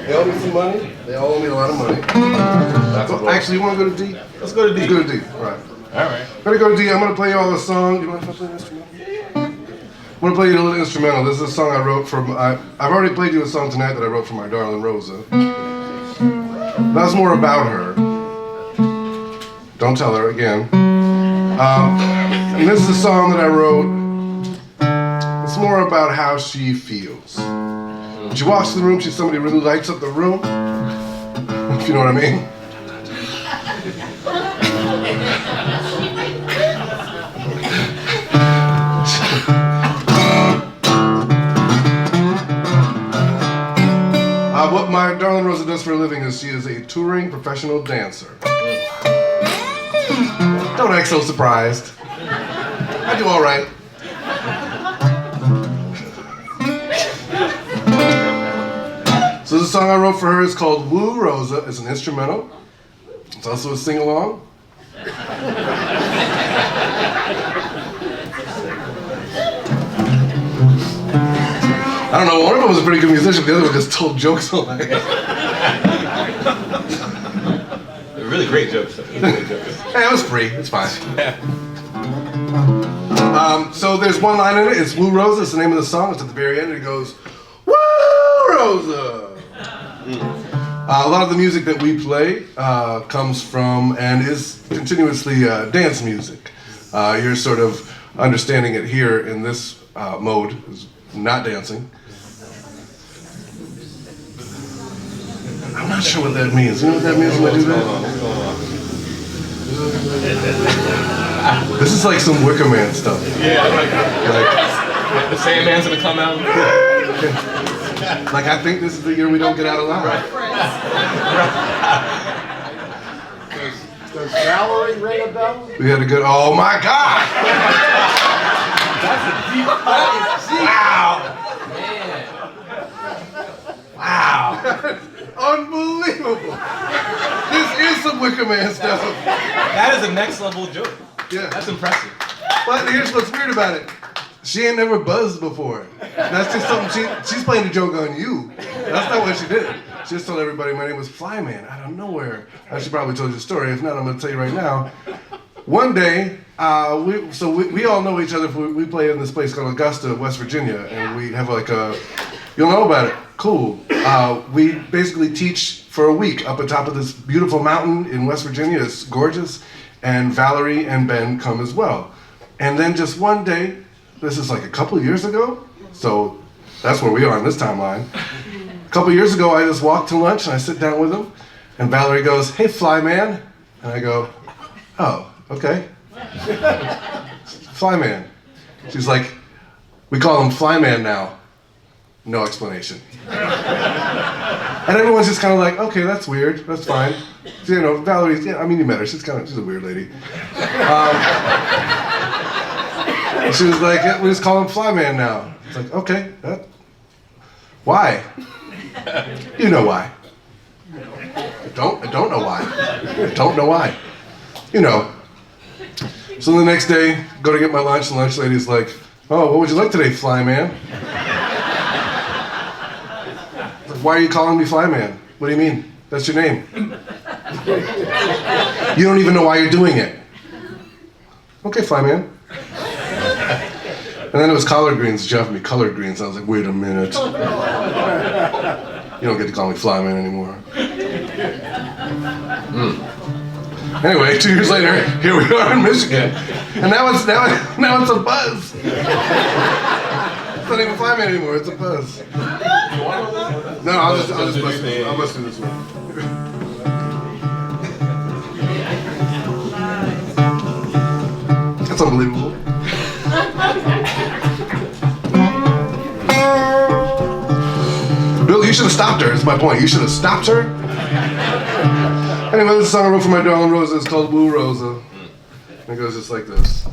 They owe me some money. They all owe me a lot of money. Actually, you want to go to D? Let's go to D. Let's go to D. All right. Alright. I'm gonna go to D. I'm gonna play you all a song. You mind if I play an instrumental? I'm gonna play you a little instrumental. This is a song I wrote from. I've already played you a song tonight that I wrote for my darling Rosa. That's more about her. Don't tell her again. And this is a song that I wrote. It's more about how she feels. When she walks in the room, she's somebody who really lights up the room. If you know what I mean. What my darling Rosa does for a living is she is a touring professional dancer. Don't act so surprised. I do all right. So the song I wrote for her is called Woo Rosa. It's an instrumental. It's also a sing-along. I don't know, one of them was a pretty good musician, the other one just told jokes all night. Really great jokes. Really great jokes. Hey, it was free, it's fine. So there's one line in it, it's Woo Rosa, it's the name of the song, it's at the very end, and it goes, Woo Rosa! A lot of the music that we play comes from and is continuously dance music. You're sort of understanding it here in this mode, is not dancing. I'm not sure what that means. You know what that means when I do that? This is like some Wicker Man stuff. Yeah, like the Sandman's gonna come out. Like I think this is the year we don't get out alive. Does Valerie ring a bell? We had a good. Oh my God! Wow! Wow! Unbelievable! This is some Wicker Man stuff. That is a next level joke. Yeah. That's impressive. But here's what's weird about it. She ain't never buzzed before. That's just something she's playing a joke on you. That's not what she did. She just told everybody my name was Flyman out of nowhere. I should probably told you the story. If not, I'm gonna tell you right now. One day, we all know each other. We play in this place called Augusta, West Virginia, and we have like a. You'll know about it. Cool. We basically teach for a week up atop of this beautiful mountain in West Virginia. It's gorgeous. And Valerie and Ben come as well. And then just one day, this is like a couple of years ago, so that's where we are in this timeline. A couple of years ago, I just walked to lunch and I sit down with them, and Valerie goes, "Hey, Flyman," and I go, "Oh, okay." Flyman. She's like, "We call him Flyman now." No explanation. And everyone's just kind of like, "Okay, that's weird. That's fine." So, you know, Valerie's. Yeah, I mean, you met her. She's a weird lady. She was like, "We just call him Flyman now." It's like, okay, why? You know why. I don't know why. I don't know why. You know. So the next day, go to get my lunch, and the lunch lady's like, "Oh, what would you like today, Flyman?" Like, "Why are you calling me Flyman? What do you mean? That's your name." You don't even know why you're doing it. Okay, fly man. And then it was collard greens. She offered me collard greens. I was like, wait a minute. You don't get to call me flyman anymore. Anyway, 2 years later, here we are in Michigan, and now it's a buzz. It's not even flyman anymore. It's a buzz. No, I'll just bust through. I'll bust through this one. That's unbelievable. Bill, you should have stopped her. Is my point. You should have stopped her. Anyway, this is a song I wrote for my darling Rosa. It's called Woo Rosa. And it goes just like this.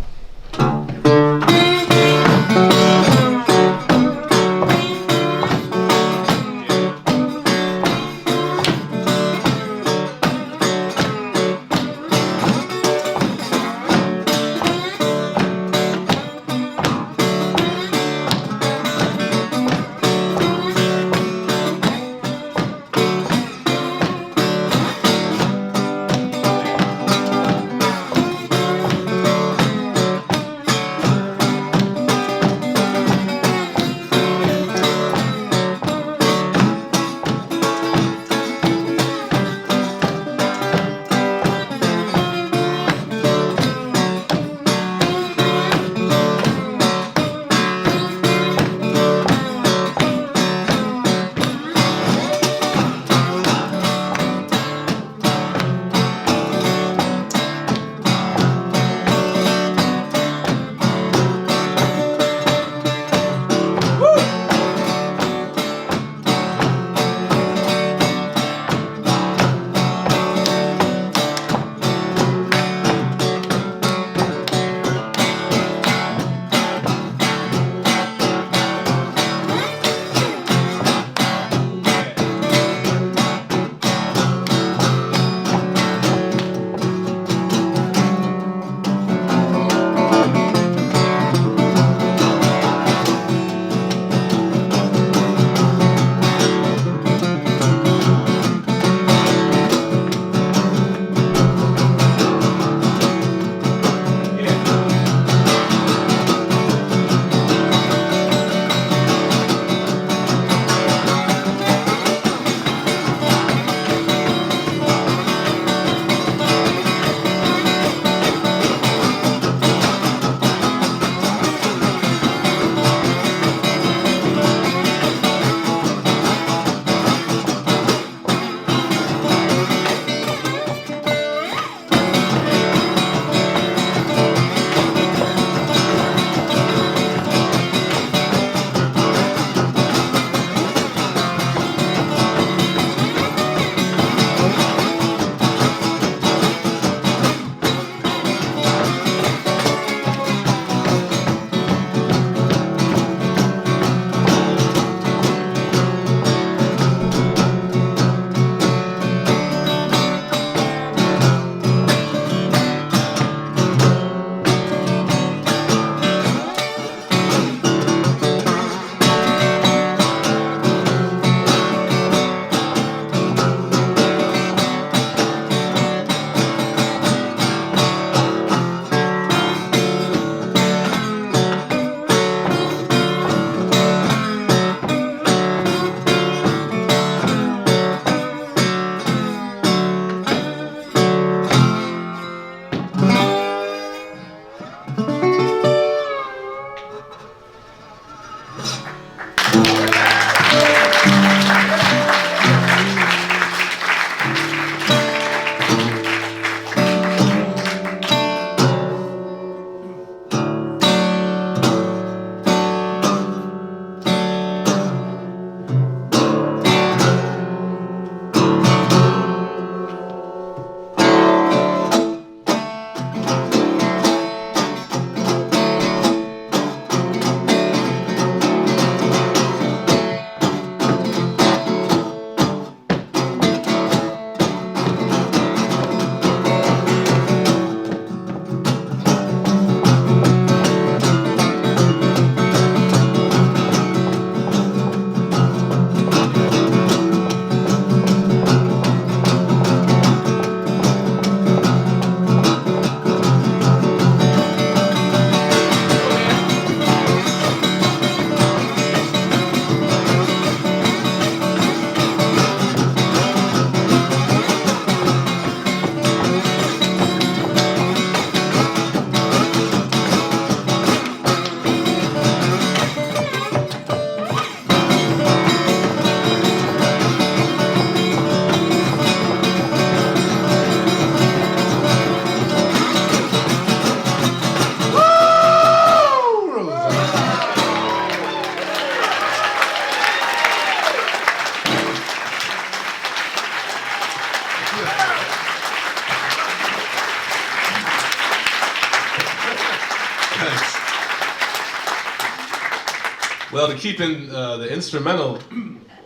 Well, to keep in the instrumental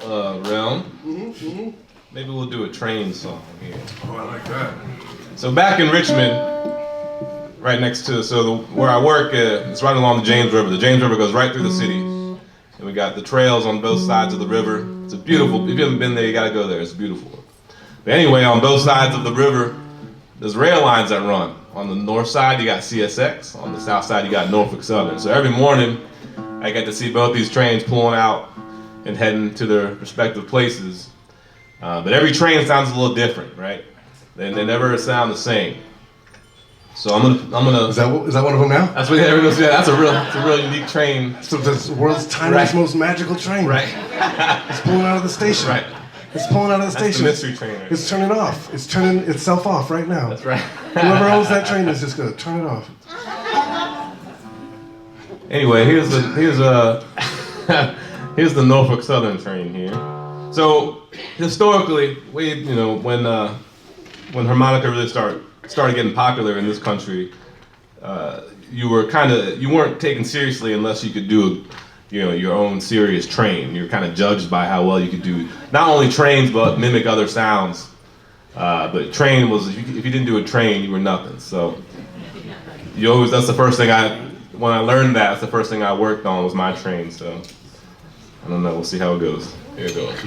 realm, maybe we'll do a train song here. Oh, I like that. So back in Richmond, right next to where I work, it's right along the James River. The James River goes right through the city, and we got the trails on both sides of the river. It's a beautiful. If you haven't been there, you gotta go there. It's beautiful. But anyway, on both sides of the river, there's rail lines that run. On the north side, you got CSX. On the south side, you got Norfolk Southern. So every morning, I get to see both these trains pulling out and heading to their respective places. But every train sounds a little different, right? They never sound the same. So I'm gonna. Is that one of them now? That's what everyone's saying. That's a real unique train. So the world's tiniest, most magical train. Right. It's pulling out of the station. Right. It's pulling out of the That's the station. mystery train. Right? It's turning off. It's turning itself off right now. That's right. Whoever owns that train is just gonna turn it off. Anyway, here's the Norfolk Southern train here. So historically, when harmonica really started getting popular in this country, you weren't taken seriously unless you could do your own serious train. You're kind of judged by how well you could do not only trains but mimic other sounds. But train was if you didn't do a train, you were nothing. So that's the first thing when I learned that's the first thing I worked on was my train. So I don't know. We'll see how it goes. Here it goes.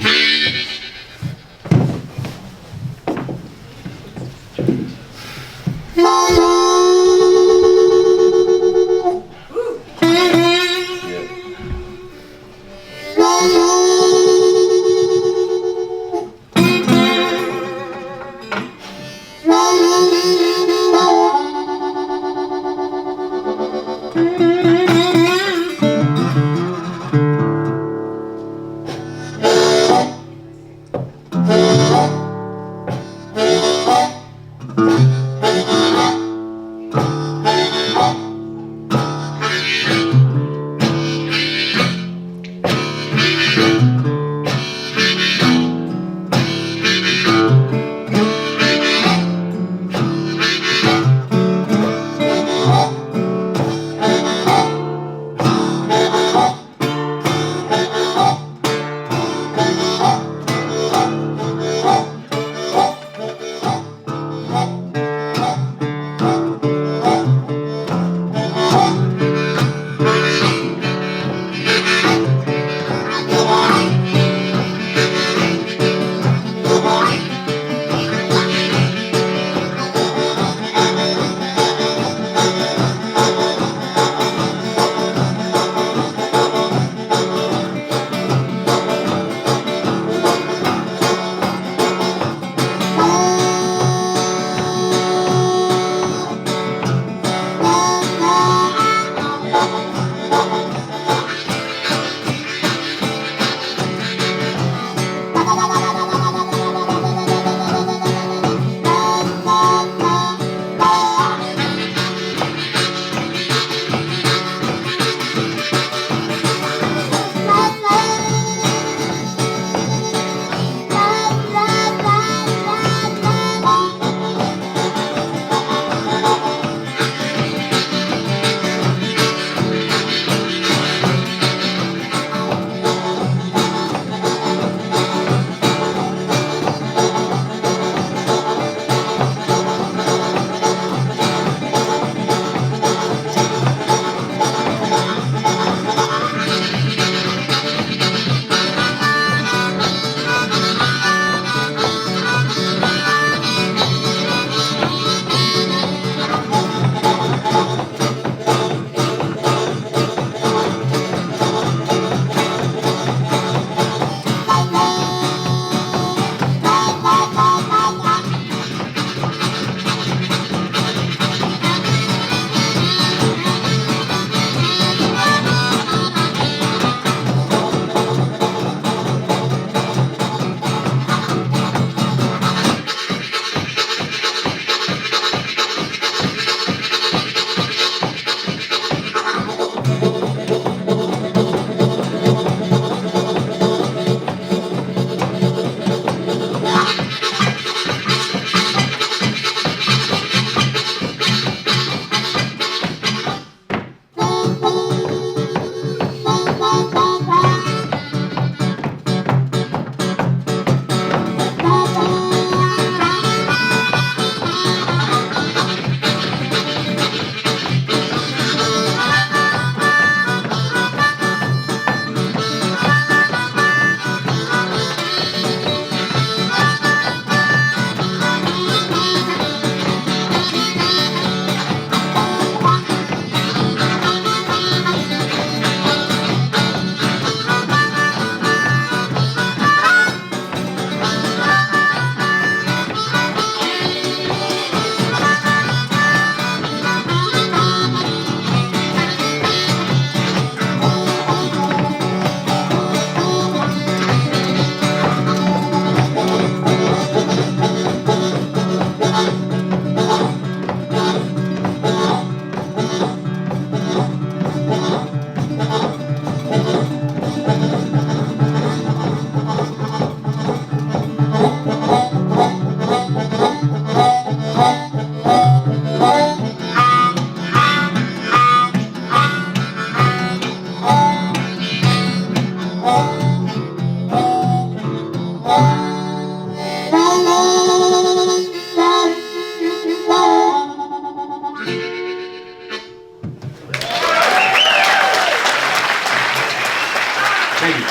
Thank you.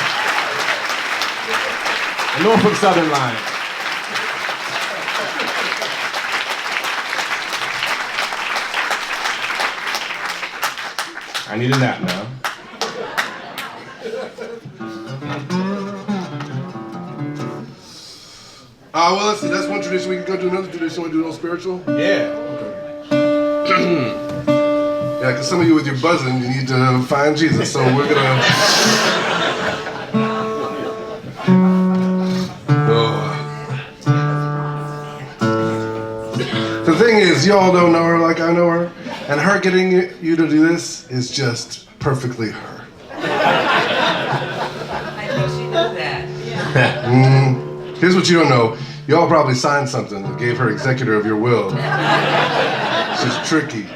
The Norfolk Southern line. I need a nap now. Well, let's see. That's one tradition. We can go do another tradition. We do no spiritual. Yeah. Yeah, because some of you with your buzzing, you need to find Jesus. So we're gonna. The thing is, y'all don't know her like I know her, and her getting you to do this is just perfectly her. I think she knows that. Here's what you don't know. Y'all probably signed something that gave her executor of your will. She's tricky.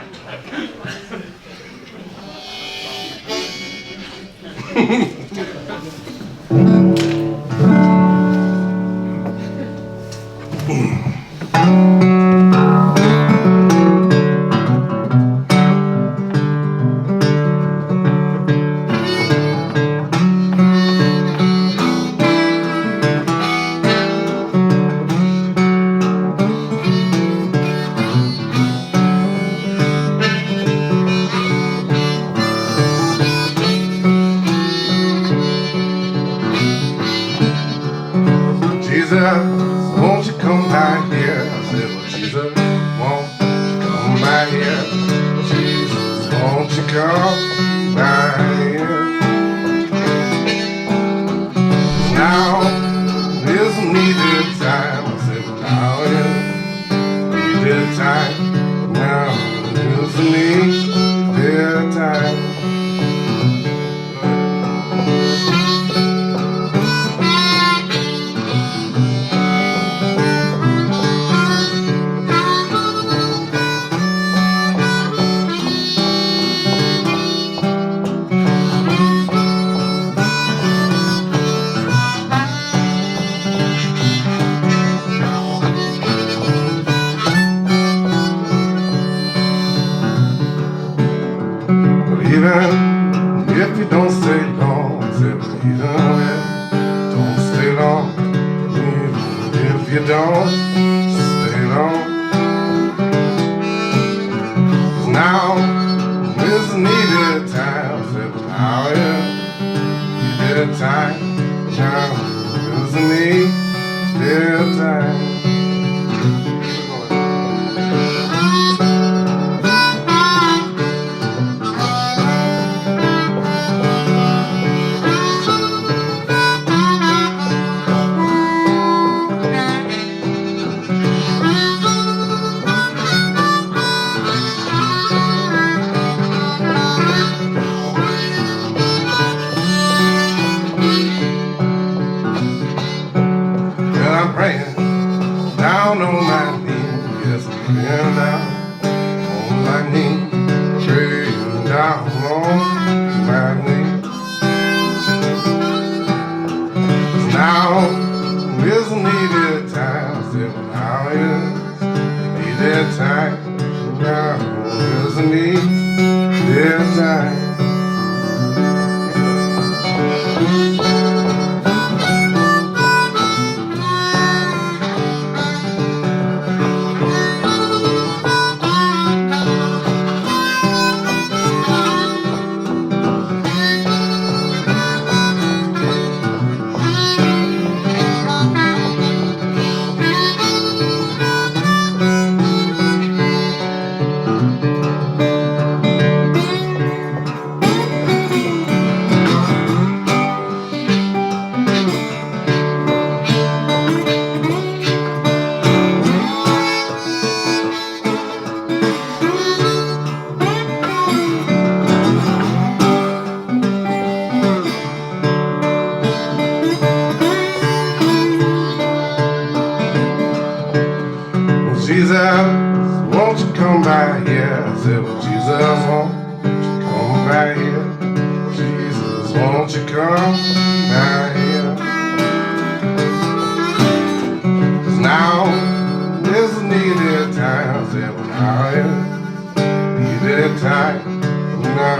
Jesus, won't you come by here? I said, well, Jesus, won't you come by here? Jesus, won't you come by here? Now is needed time. I said, well, now is needed time. Now is needed time. Even if you don't stay long, I said, even if you don't stay long, even if you don't stay long, 'cause now is needed time. I said, now is needed time. Now is needed time. I'm praying down on my knees. Yes, I'm praying down on my knees. Praying down on my knees. 'Cause now is needed time. I said, well, now is needed time. Now is needed time. Jesus, won't you come by here? I said, well, Jesus, won't you come by here? Jesus, won't you come by here? 'Cause now is needed time. I said, well, now is needed time. Now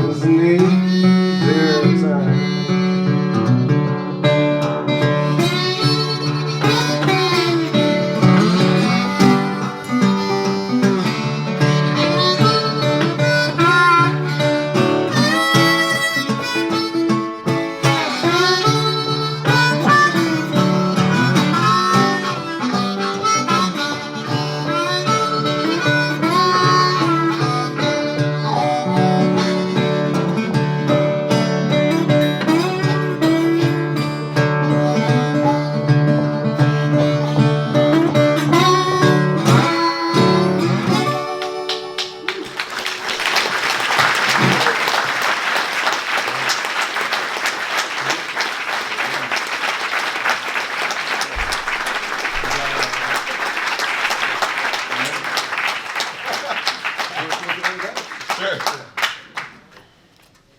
is needed time.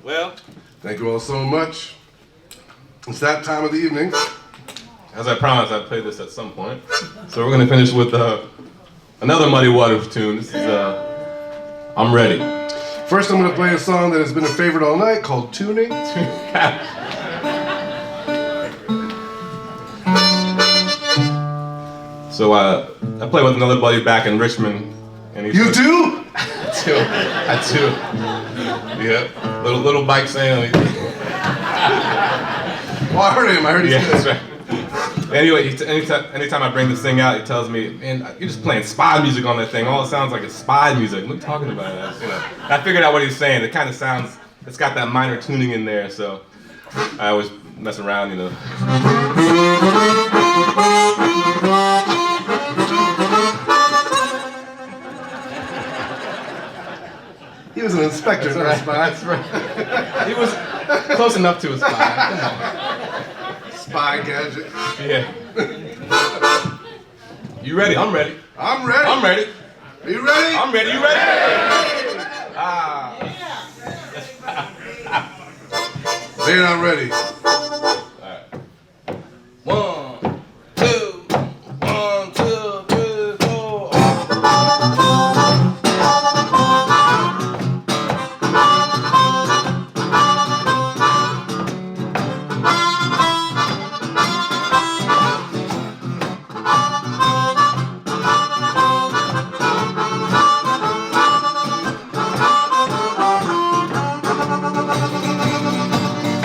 Well, thank you all so much. It's that time of the evening. as I promised, I'd play this at some point. So we're gonna finish with another Muddy Waters tune. This is I'm Ready. First, I'm going to play a song that has been a favorite all night called Tuning. So I play with another buddy back in Richmond, and he You do? I do. Yeah, little bike sailing. Well, I heard him. I heard he's Yeah, good. that's right. Anyway, anytime I bring this thing out, he tells me, "Man, you're just playing spy music on that thing. All it sounds like is spy music." What are you talking about? You know, I figured out what he's saying. It kind of sounds, it's got that minor tuning in there, so I always mess around, you know. He was an inspector, not a spy. That's right. He was close enough to a spy. Come on. Spy gadget. Yeah. You ready? I'm ready. I'm ready. I'm ready. Are you ready? I'm ready. You ready? Ah. They're not ready. Alright. 1, 2, 1, 2, 3, 4.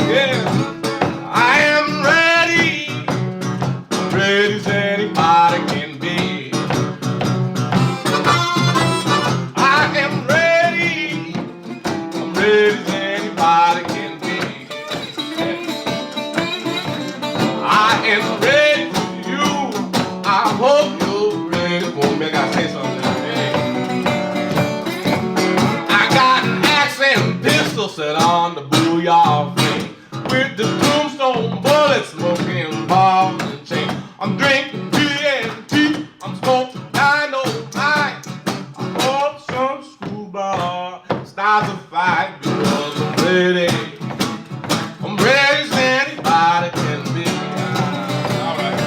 Yeah, I am ready, ready as anybody can be. I am ready, I'm ready as anybody can be. I am ready for you, I hope you're ready for me. I gotta say something. I got an axe and a pistol set on the booyah thing. With the tombstone bullets, smoking balls and chain. I'm drinking TNT, I'm smoking dynamite. I hope some screwball starts a fight because I'm ready. I'm ready as anybody can be. All right.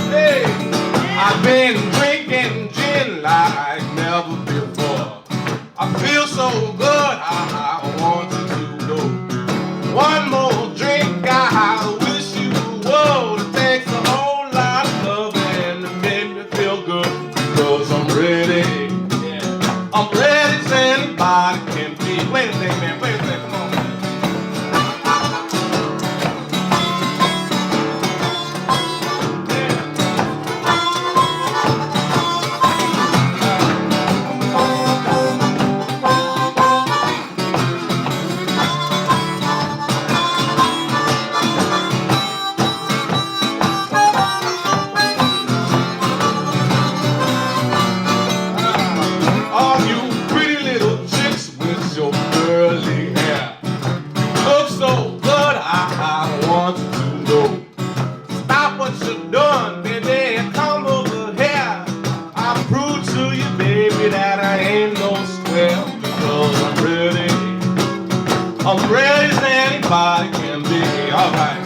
Hey, I've been drinking gin like never before. I feel so good, I want you to know. One more drink, I wish you would. It takes a whole lot of loving to make me feel good. Because I'm ready, yeah. I'm ready as anybody can be. Wait a second, man, wait a second, come on, man. All you pretty little chicks with your curly hair, look so good, I want you to know. Stop what you're doing, baby, and come over here. I'll prove to you, baby, that I ain't no square. Because I'm ready as anybody can be. All right.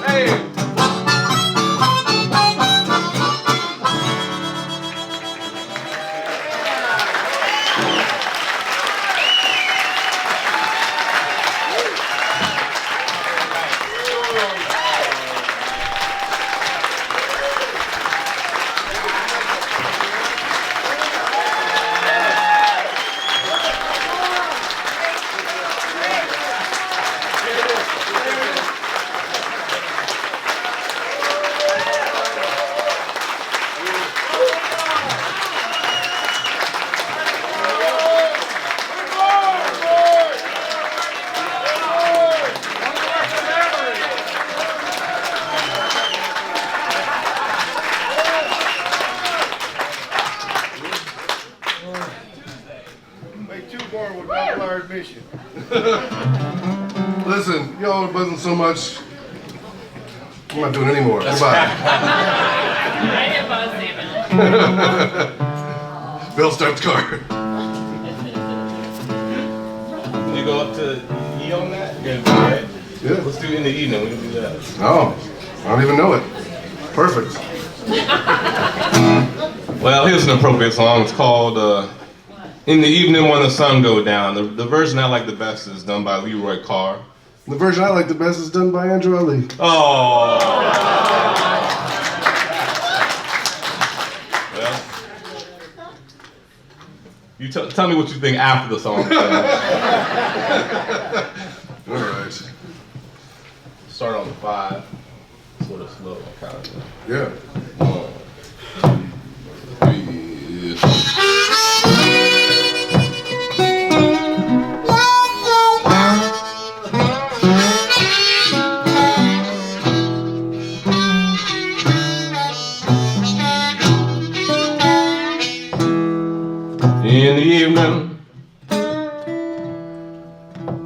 Hey, miss you. Listen, y'all are buzzing so much. I'm not doing any more. Goodbye. I didn't buzz David. Bill starts car. You go up to E on that? Yeah, right? Yeah. Let's do it in the evening. We can do that. Oh, I don't even know it. Perfect. Well, here's an appropriate song. It's called In the Evening When the Sun Go Down. The version I like the best is done by Leroy Carr. The version I like the best is done by Andrew Alli. Oh. Well, you tell me what you think after the song. All right. Start on the 5, sort of slow, kind of. Yeah. 1, 2, 3.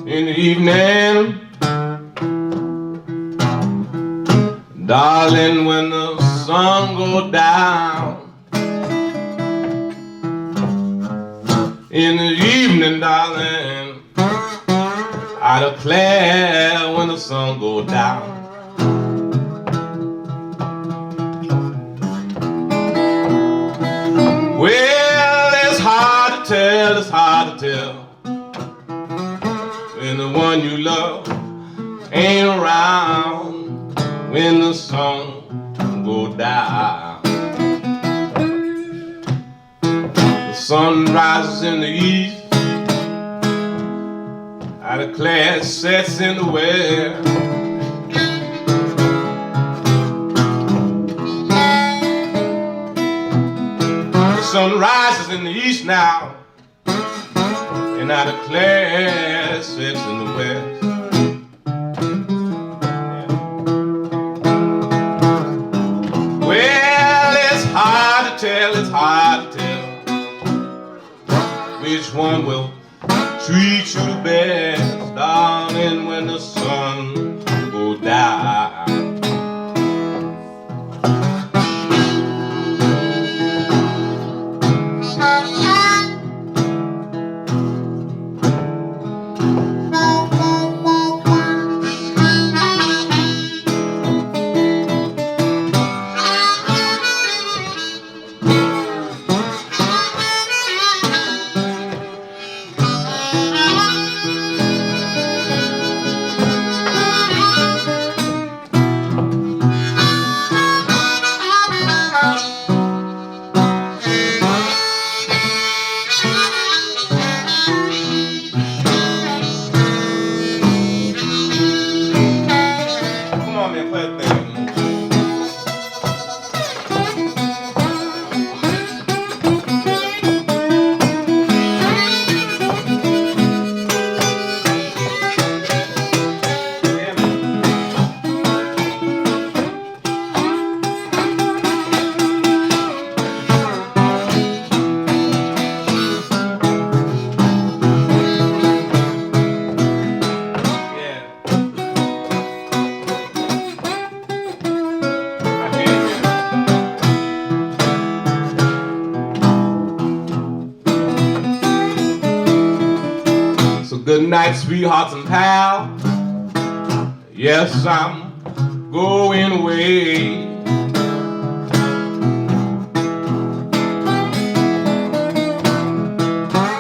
In the evening, darling, when the sun goes down. In the evening, darling, I declare when the sun goes down. Well, it's hard to tell when the one you love ain't around, when the sun go down. The sun rises in the east, I declare it sets in the west. The sun rises in the east now, and I declare it sets in the west. Well, it's hard to tell which one will treat you the best, darling, when the sun goes down. Good night, sweethearts and pals. Yes, I'm going away.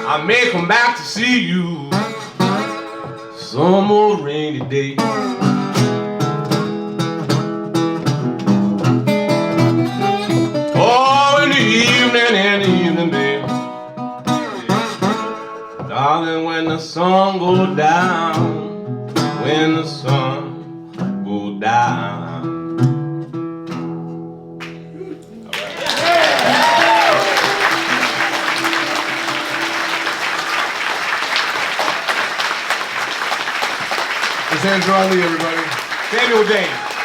I may come back to see you some more rainy day. Oh, in the evening, babe. Darling, when the sun goes down, when the sun goes down. It's Andrew Alli, everybody. Samuel James.